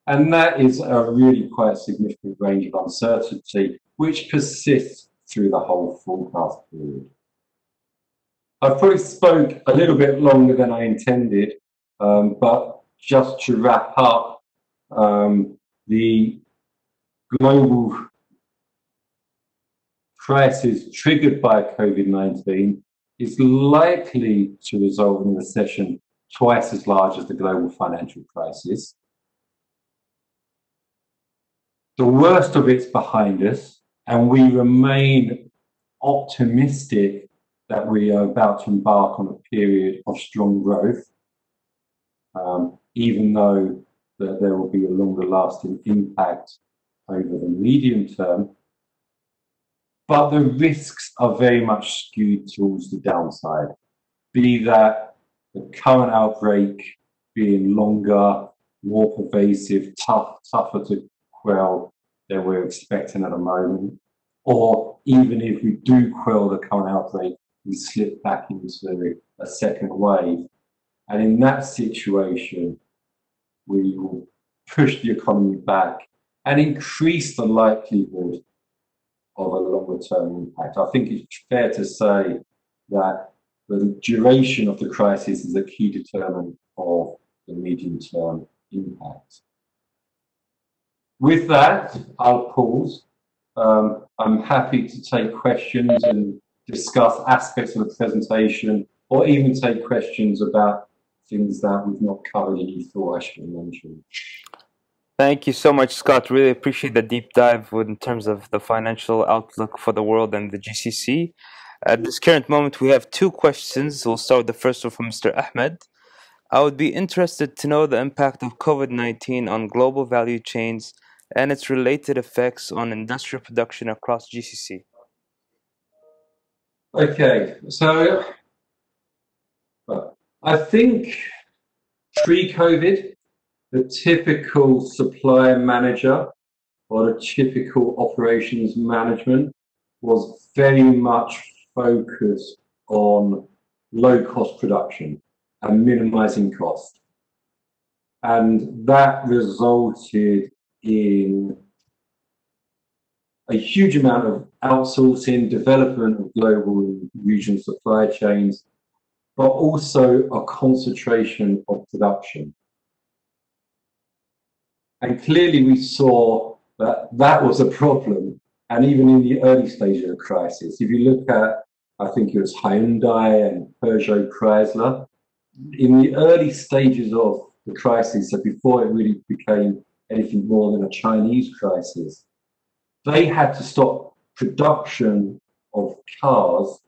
And that is a really quite significant range of uncertainty, which persists through the whole forecast period. I've probably spoke a little bit longer than I intended, but just to wrap up, the global crisis triggered by COVID-19 is likely to result in a recession twice as large as the global financial crisis. The worst of it's behind us, and we remain optimistic that we are about to embark on a period of strong growth, even though there will be a longer lasting impact over the medium term. But the risks are very much skewed towards the downside, be that the current outbreak being longer, more pervasive, tougher to quell than we're expecting at the moment, or even if we do quell the current outbreak, we slip back into a second wave. And in that situation, we will push the economy back and increase the likelihood of a longer term impact. I think it's fair to say that the duration of the crisis is a key determinant of the medium term impact. With that, I'll pause. I'm happy to take questions and discuss aspects of the presentation, or even take questions about things that we've not covered and you thought I should mention. Thank you so much, Scott. Really appreciate the deep dive in terms of the financial outlook for the world and the GCC. At this current moment, we have two questions. We'll start with the first one from Mr. Ahmed. I would be interested to know the impact of COVID-19 on global value chains and its related effects on industrial production across GCC. Okay, so I think pre-COVID, the typical supply manager or the typical operations management was very much focused on low-cost production and minimizing cost. And that resulted in a huge amount of outsourcing, development of global and regional supply chains, but also a concentration of production. And clearly we saw that that was a problem, and even in the early stage of the crisis. If you look at, I think it was Hyundai and Peugeot Chrysler, in the early stages of the crisis, so before it really became anything more than a Chinese crisis, they had to stop production of cars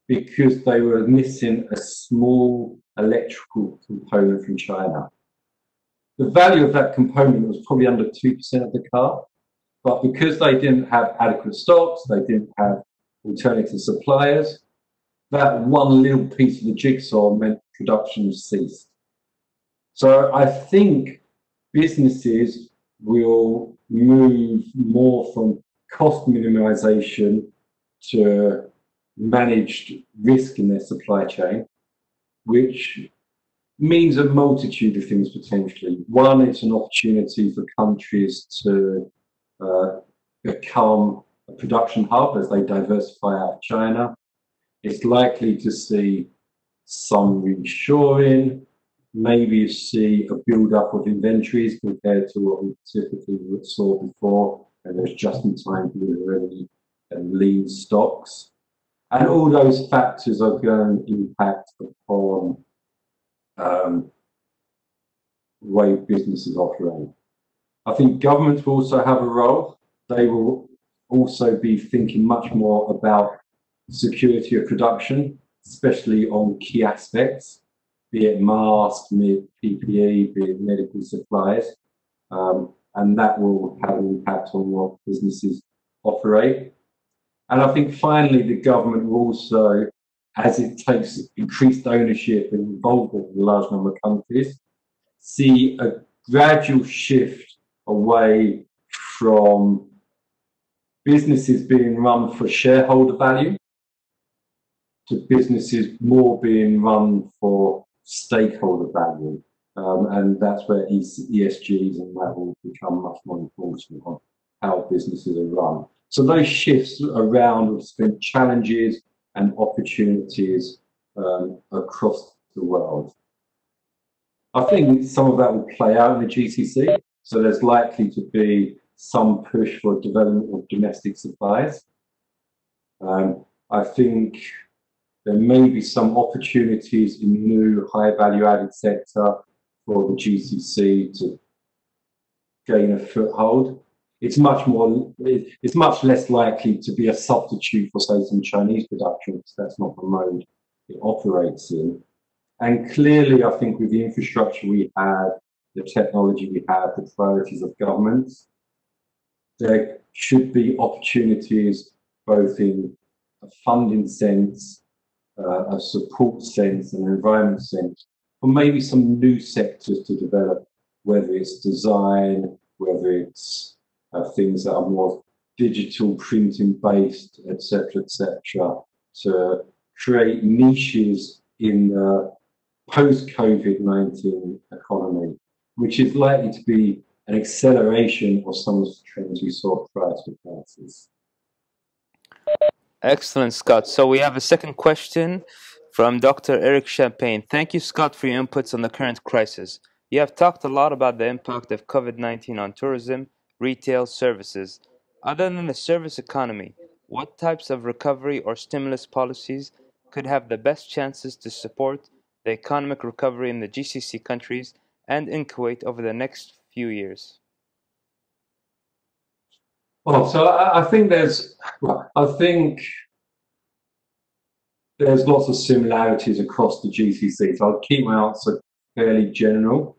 because they were missing a small electrical component from China. The value of that component was probably under 2% of the car, but because they didn't have adequate stocks, they didn't have alternative suppliers, that one little piece of the jigsaw meant production ceased. So I think businesses will move more from cost minimization to managed risk in their supply chain, which means a multitude of things potentially. One, it's an opportunity for countries to become a production hub as they diversify out of China. It's likely to see some reshoring, maybe see a build-up of inventories compared to what we typically saw before, and there's just-in-time delivery and lean stocks. And all those factors are going to impact upon the way businesses operate. I think governments will also have a role. They will also be thinking much more about security of production, especially on key aspects, be it masks, be it PPE, be it medical supplies, and that will have an impact on what businesses operate. And I think finally the government will also, as it takes increased ownership and involvement in a large number of countries, see a gradual shift away from businesses being run for shareholder value to businesses more being run for stakeholder value. And that's where ESGs and that will become much more important on how businesses are run. So those shifts around will spend challenges and opportunities across the world. I think some of that will play out in the GCC. So there's likely to be some push for development of domestic supplies. I think there may be some opportunities in new high value added sector for the GCC to gain a foothold. It's much less likely to be a substitute for, say, some Chinese production, because that's not the mode it operates in. And clearly, I think with the infrastructure we have, the technology we have, the priorities of governments, there should be opportunities both in a funding sense, a support sense, and an environment sense, for maybe some new sectors to develop, whether it's design, whether it's things that are more digital printing based, etc., to create niches in the post-COVID-19 economy, which is likely to be an acceleration of some of the trends we saw prior to the crisis. Excellent, Scott. So we have a second question from Dr. Eric Champagne. Thank you, Scott, for your inputs on the current crisis. You have talked a lot about the impact of COVID-19 on tourism, retail, services. Other than the service economy, what types of recovery or stimulus policies could have the best chances to support the economic recovery in the GCC countries and in Kuwait over the next few years? Well, so I think there's lots of similarities across the GCC. So I'll keep my answer fairly general.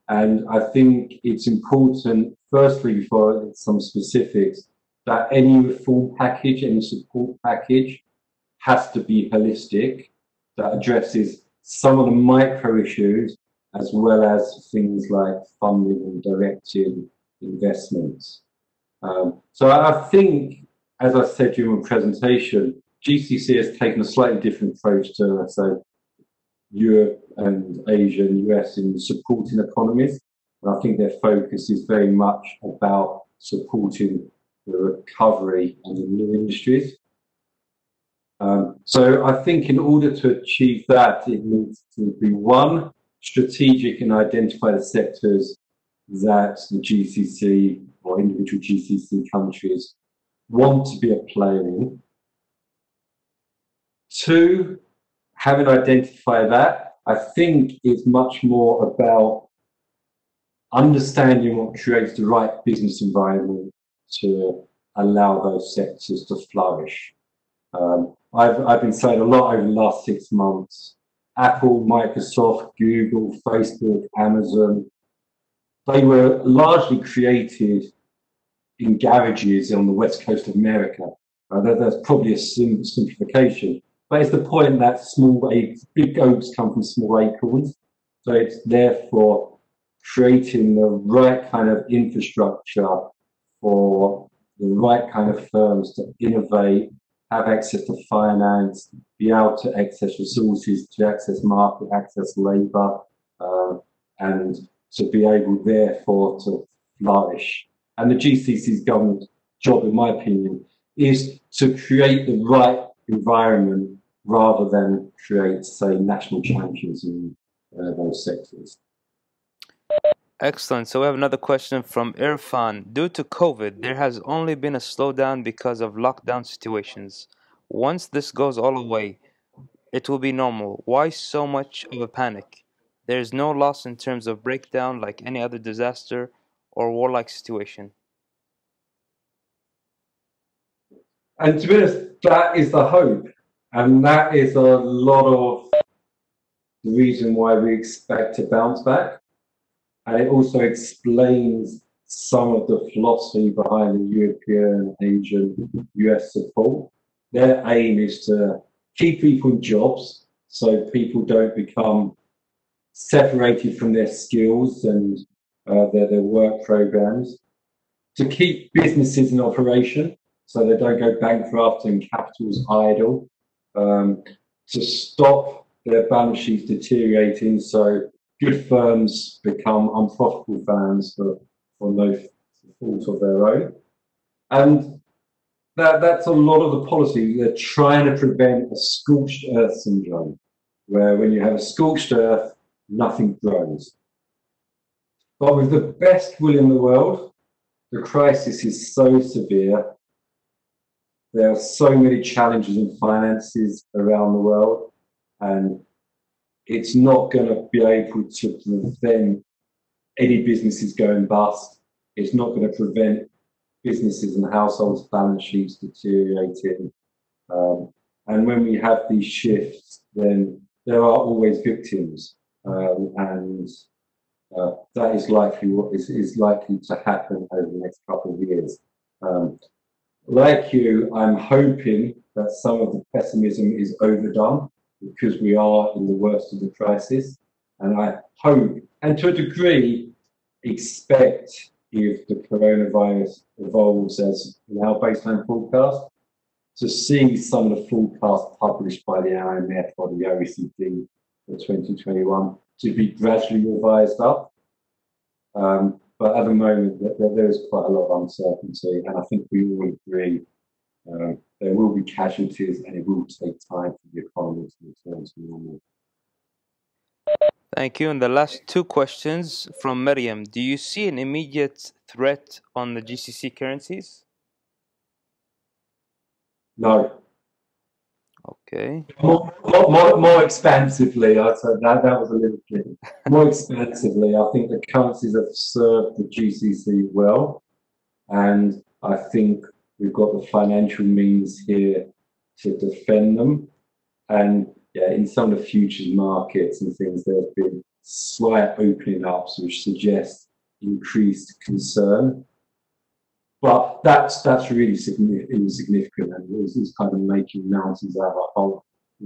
And I think it's important, firstly, before some specifics, that any reform package, any support package has to be holistic, that addresses some of the micro issues as well as things like funding and directed investments. So I think, as I said during my presentation, GCC has taken a slightly different approach to, let's say, Europe and Asia and US in supporting economies. And I think their focus is very much about supporting the recovery and the new industries. So I think in order to achieve that, it needs to be, one, strategic and identify the sectors that the GCC or individual GCC countries want to be a player in. Two, having identified that, I think it's much more about understanding what creates the right business environment to allow those sectors to flourish. I've been saying a lot over the last 6 months, Apple, Microsoft, Google, Facebook, Amazon, they were largely created in garages on the west coast of America. That's probably a simplification, but it's the point that big oaks come from small acorns. So it's therefore creating the right kind of infrastructure for the right kind of firms to innovate, have access to finance, be able to access resources, to access market, access labour, and to be able, therefore, to flourish. And the GCC's government job, in my opinion, is to create the right environment rather than create, say, national champions in those sectors. Excellent. So we have another question from Irfan. Due to COVID, there has only been a slowdown because of lockdown situations. Once this goes all away, it will be normal. Why so much of a panic? There is no loss in terms of breakdown like any other disaster or warlike situation. And to be honest, that is the hope. And that is a lot of the reason why we expect to bounce back. And it also explains some of the philosophy behind the European, Asian, US support. Their aim is to keep people in jobs so people don't become separated from their skills and their work programs, to keep businesses in operation so they don't go bankrupt and capital's idle, to stop their balance sheets deteriorating so good firms become unprofitable firms for no fault of their own. And that's a lot of the policy. They're trying to prevent a scorched earth syndrome, where when you have a scorched earth, nothing grows. But with the best will in the world, the crisis is so severe. There are so many challenges in finances around the world, and it's not going to be able to prevent any businesses going bust. It's not going to prevent businesses and households' balance sheets deteriorating. And when we have these shifts, then there are always victims, and that is likely what is likely to happen over the next couple of years. Like you, I'm hoping that some of the pessimism is overdone because we are in the worst of the crisis. And I hope, and to a degree, expect, if the coronavirus evolves as in our baseline forecast, to see some of the forecasts published by the IMF or the OECD for 2021 to be gradually revised up. But at the moment, there is quite a lot of uncertainty, and I think we all agree there will be casualties, and it will take time for the economy to return to normal. Thank you. And the last two questions from Miriam. Do you see an immediate threat on the GCC currencies? No. Okay. More expansively, I'd say that was a little bit. More expansively, I think the currencies have served the GCC well, and I think we've got the financial means here to defend them. And yeah, in some of the futures markets and things, there's been slight opening ups which suggest increased concern. But that's really insignificant, and it's kind of making mountains out of a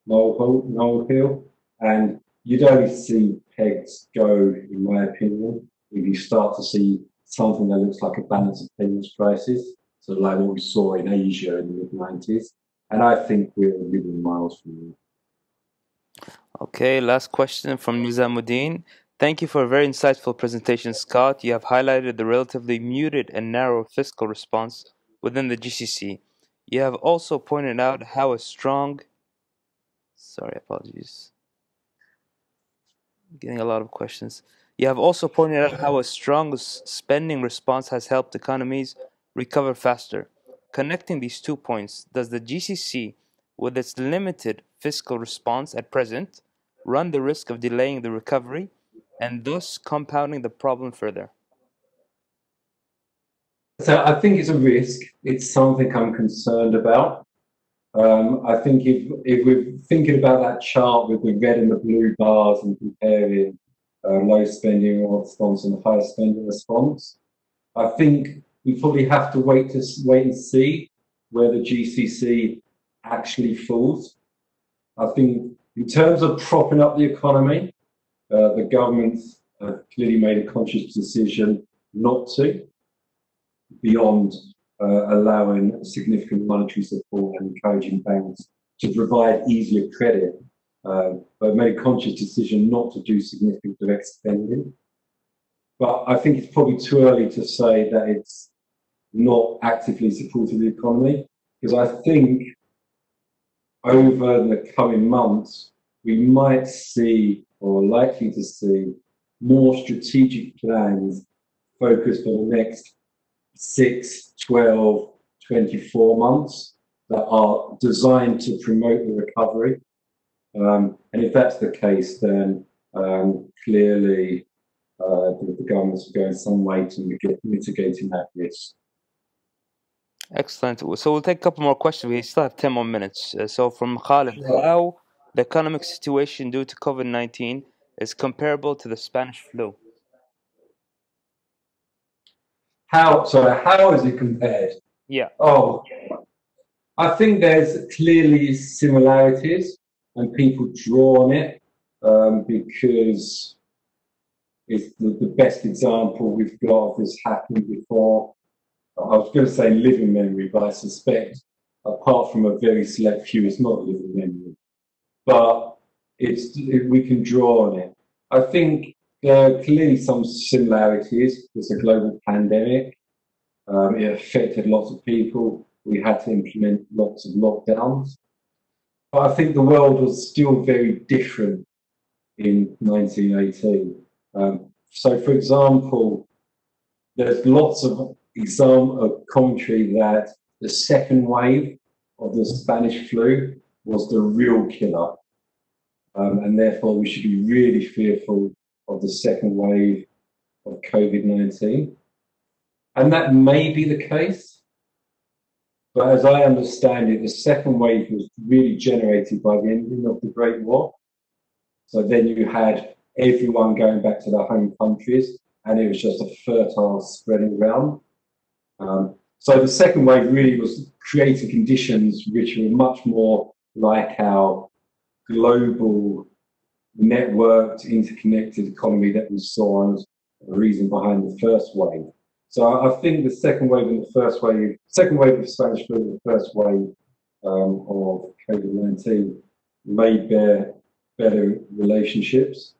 molehill. And you'd only see pegs go, in my opinion, if you start to see something that looks like a balance of payments crisis, so like what we saw in Asia in the mid-90s. And I think we're a million miles from there. Okay, last question from Nizamuddin. Thank you for a very insightful presentation, Scott. You have highlighted the relatively muted and narrow fiscal response within the GCC. You have also pointed out how a strong... apologies. I'm getting a lot of questions. You have also pointed out how a strong spending response has helped economies recover faster. Connecting these 2 points, does the GCC, with its limited fiscal response at present, run the risk of delaying the recovery and thus compounding the problem further? So I think it's a risk. It's something I'm concerned about. I think if we're thinking about that chart with the red and the blue bars and comparing low spending response and high spending response, I think we probably have to wait and see where the GCC actually falls. I think in terms of propping up the economy, the governments have clearly made a conscious decision not to, beyond allowing significant monetary support and encouraging banks to provide easier credit, but made a conscious decision not to do significant direct spending. But I think it's probably too early to say that it's not actively supporting the economy, because I think over the coming months, we might see, or are likely to see, more strategic plans focused on the next 6, 12, 24 months that are designed to promote the recovery. And if that's the case, then clearly the governments are going some way to mitigating that risk. Excellent. So we'll take a couple more questions. We still have 10 more minutes. So from Khalid, how the economic situation due to COVID-19 is comparable to the Spanish flu? How is it compared? Yeah. Oh, I think there's clearly similarities, and people draw on it because it's the best example we've got of this happening before. I was going to say living memory, but I suspect, apart from a very select few, it's not living memory. But we can draw on it. I think there are clearly some similarities. It's a global pandemic. It affected lots of people. We had to implement lots of lockdowns. But I think the world was still very different in 1918. So, for example, there's lots of commentary that the second wave of the Spanish flu was the real killer. And therefore, we should be really fearful of the second wave of COVID-19. And that may be the case. But as I understand it, the second wave was really generated by the ending of the Great War. So then you had everyone going back to their home countries, and it was just a fertile spreading around. So the second wave really was creating conditions which were much more like our global networked, interconnected economy that we saw as the reason behind the first wave. So I think the second wave and the first wave, second wave of Spanish flu and the first wave of COVID-19 may bear better relationships.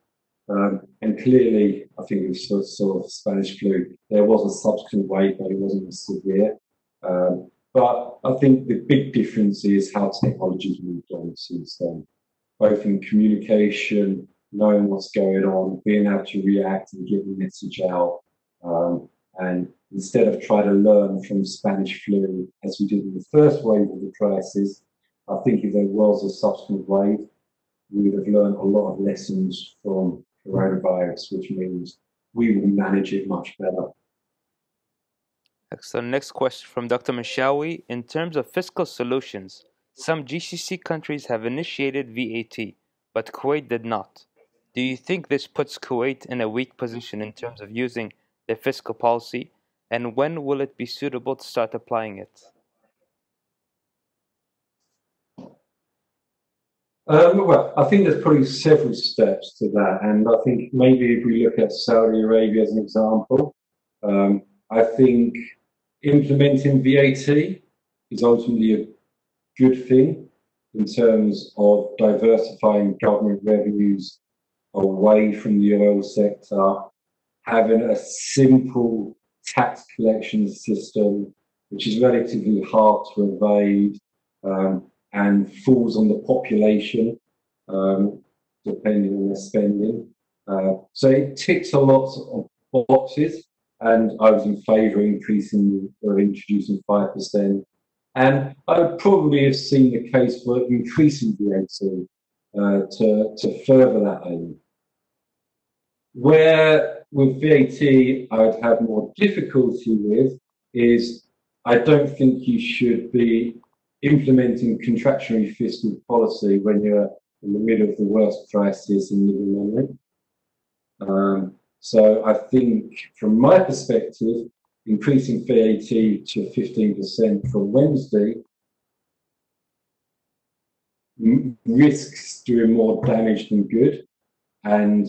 And clearly, I think we saw Spanish flu. There was a subsequent wave, but it wasn't as severe. But I think the big difference is how technology's moved on since then, both in communication, knowing what's going on, being able to react and get the message out. And instead of trying to learn from Spanish flu, as we did in the first wave of the crisis, I think if there was a subsequent wave, we would have learned a lot of lessons from coronavirus, which means we will manage it much better. Excellent. Next question from Dr. Mishawi. In terms of fiscal solutions, some GCC countries have initiated VAT, but Kuwait did not. Do you think this puts Kuwait in a weak position in terms of using their fiscal policy, and when will it be suitable to start applying it? Well, I think there's probably several steps to that, and I think maybe if we look at Saudi Arabia as an example, I think implementing VAT is ultimately a good thing in terms of diversifying government revenues away from the oil sector, having a simple tax collection system, which is relatively hard to evade, and falls on the population, depending on their spending. So it ticks a lot of boxes, and I was in favour of introducing 5%. And I would probably have seen the case for increasing VAT to further that aim. Where with VAT I would have more difficulty with is I don't think you should be implementing contractionary fiscal policy when you're in the middle of the worst crisis in living memory. So I think, from my perspective, increasing VAT to 15% from Wednesday risks doing more damage than good. And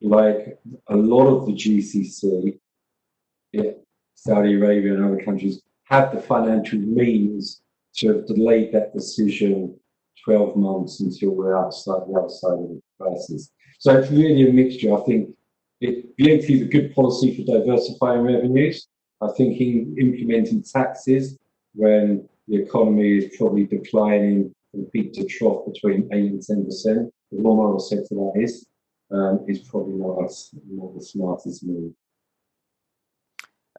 like a lot of the GCC, Saudi Arabia and other countries have the financial means to have delayed that decision 12 months until we're outside the other side of the crisis. So it's really a mixture. I think VAT is a good policy for diversifying revenues. I think implementing taxes when the economy is probably declining from peak to trough between 8 and 10%, the non-oil sector that is probably not the smartest move.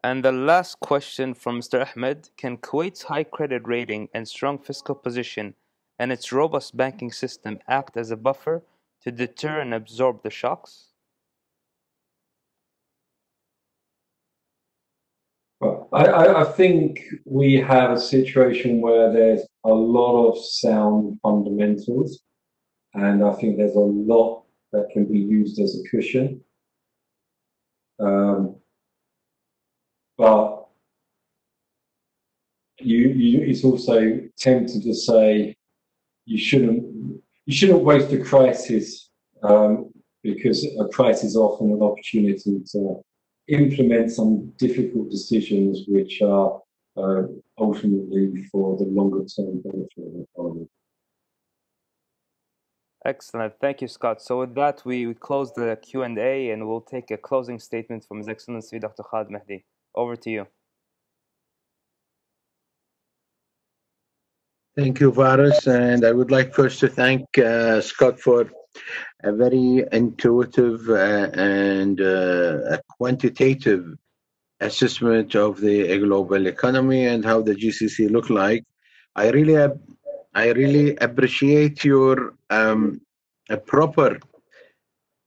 And the last question from Mr. Ahmed. Can Kuwait's high credit rating and strong fiscal position and its robust banking system act as a buffer to deter and absorb the shocks? Well, I think we have a situation where there's a lot of sound fundamentals, and I think there's a lot that can be used as a cushion. But it's also tempting to say you shouldn't waste a crisis, because a crisis is often an opportunity to implement some difficult decisions which are ultimately for the longer term benefit of the economy. Excellent. Thank you, Scott. So with that, we close the Q&A, and we'll take a closing statement from His Excellency Dr. Khalid Mahdi. Over to you. Thank you, Faris. And I would like first to thank Scott for a very intuitive and a quantitative assessment of the global economy and how the GCC look like. I really appreciate your a proper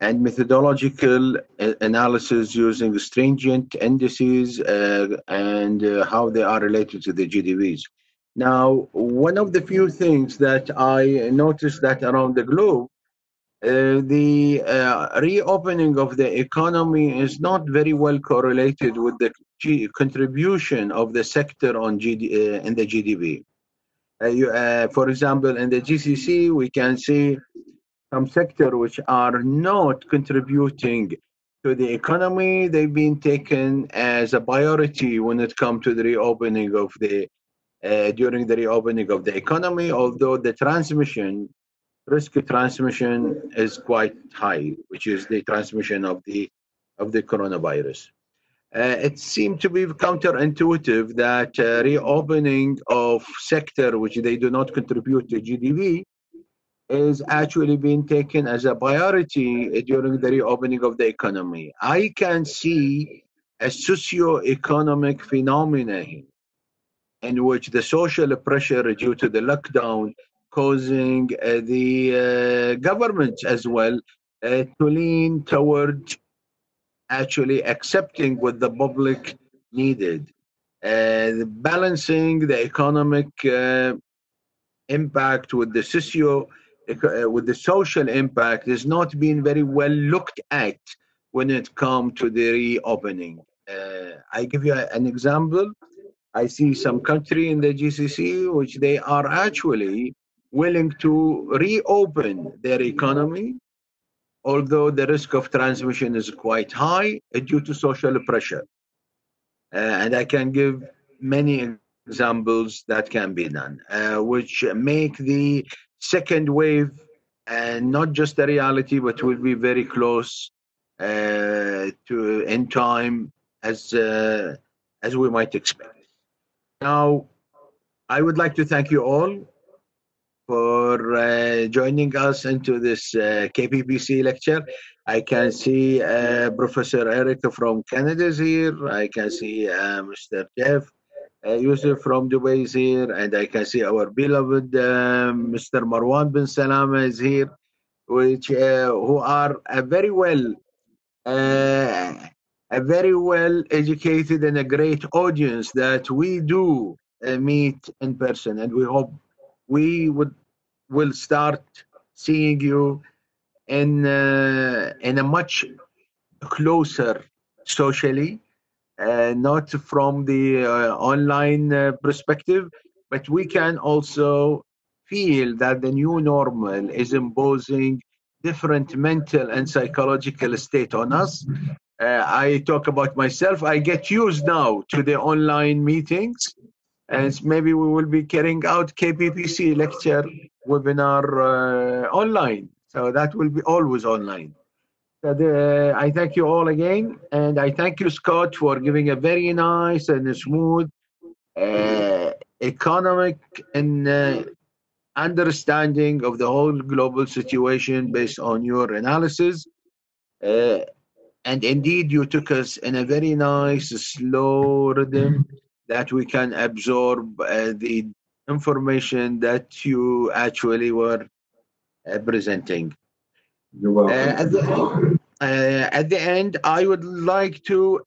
and methodological analysis using stringent indices and how they are related to the GDPs. Now, one of the few things that I noticed that around the globe, the reopening of the economy is not very well correlated with the contribution of the sector on in the GDP. For example, in the GCC, we can see some sector which are not contributing to the economy. They've been taken as a priority when it comes to the reopening of the during the reopening of the economy, although the risk transmission is quite high, which is the transmission of the coronavirus. It seemed to be counterintuitive that reopening of sector which they do not contribute to GDP is actually being taken as a priority during the reopening of the economy. I can see a socio-economic phenomenon in which the social pressure due to the lockdown causing the governments as well to lean toward actually accepting what the public needed. Balancing the economic impact with the social impact is not being very well looked at when it comes to the reopening. I give you an example. I see some country in the GCC which they are actually willing to reopen their economy, although the risk of transmission is quite high due to social pressure. And I can give many examples that can be done, which make the second wave not just a reality, but will be very close to in time as we might expect. Now, I would like to thank you all for joining us into this KPPC lecture. I can see Professor Eric from Canada is here. I can see Mr. Jeff Yusuf from Dubai is here, and I can see our beloved Mr. Marwan bin Salama is here, which who are a very well educated and a great audience that we do meet in person, and we hope we will start seeing you in a much closer socially, not from the online perspective, but we can also feel that the new normal is imposing different mental and psychological state on us. I talk about myself. I get used now to the online meetings, and maybe we will be carrying out KPPC lecture webinar online. So that will be always online. So I thank you all again, and I thank you, Scott, for giving a very nice and smooth economic and understanding of the whole global situation based on your analysis. And indeed, you took us in a very nice, slow rhythm that we can absorb the information that you actually were presenting. You're welcome. At the end, I would like to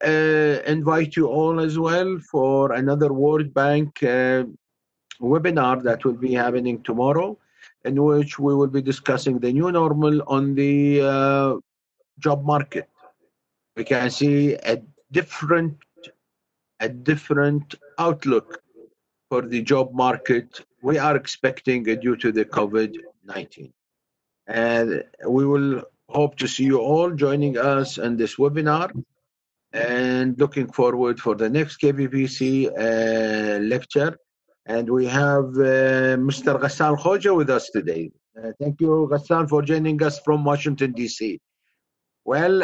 invite you all as well for another World Bank webinar that will be happening tomorrow, in which we will be discussing the new normal on the job market. We can see a different outlook for the job market we are expecting due to the COVID-19. And we will hope to see you all joining us in this webinar, and looking forward for the next KPPC lecture. And we have Mr. Ghassan Khoja with us today. Thank you, Ghassan, for joining us from Washington, D.C. Well,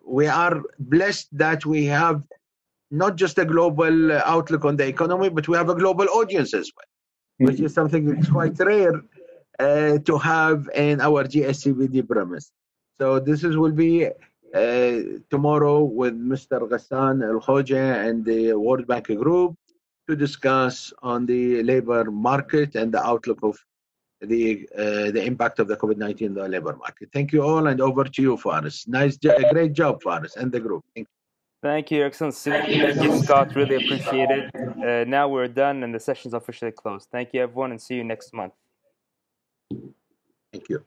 we are blessed that we have not just a global outlook on the economy, but we have a global audience as well, which is something that's quite rare to have in our GSCBD premise. So this will be tomorrow with Mr. Ghassan Al Khoja and the World Bank Group to discuss on the labor market and the outlook of the impact of the COVID-19 on the labor market. Thank you all, and over to you, Faris. Great job, Faris, and the group. Thank you. Thank you, Your Excellency. Thank you, Scott. Really appreciate it. Now we're done, and the session's officially closed. Thank you, everyone, and see you next month. Thank you.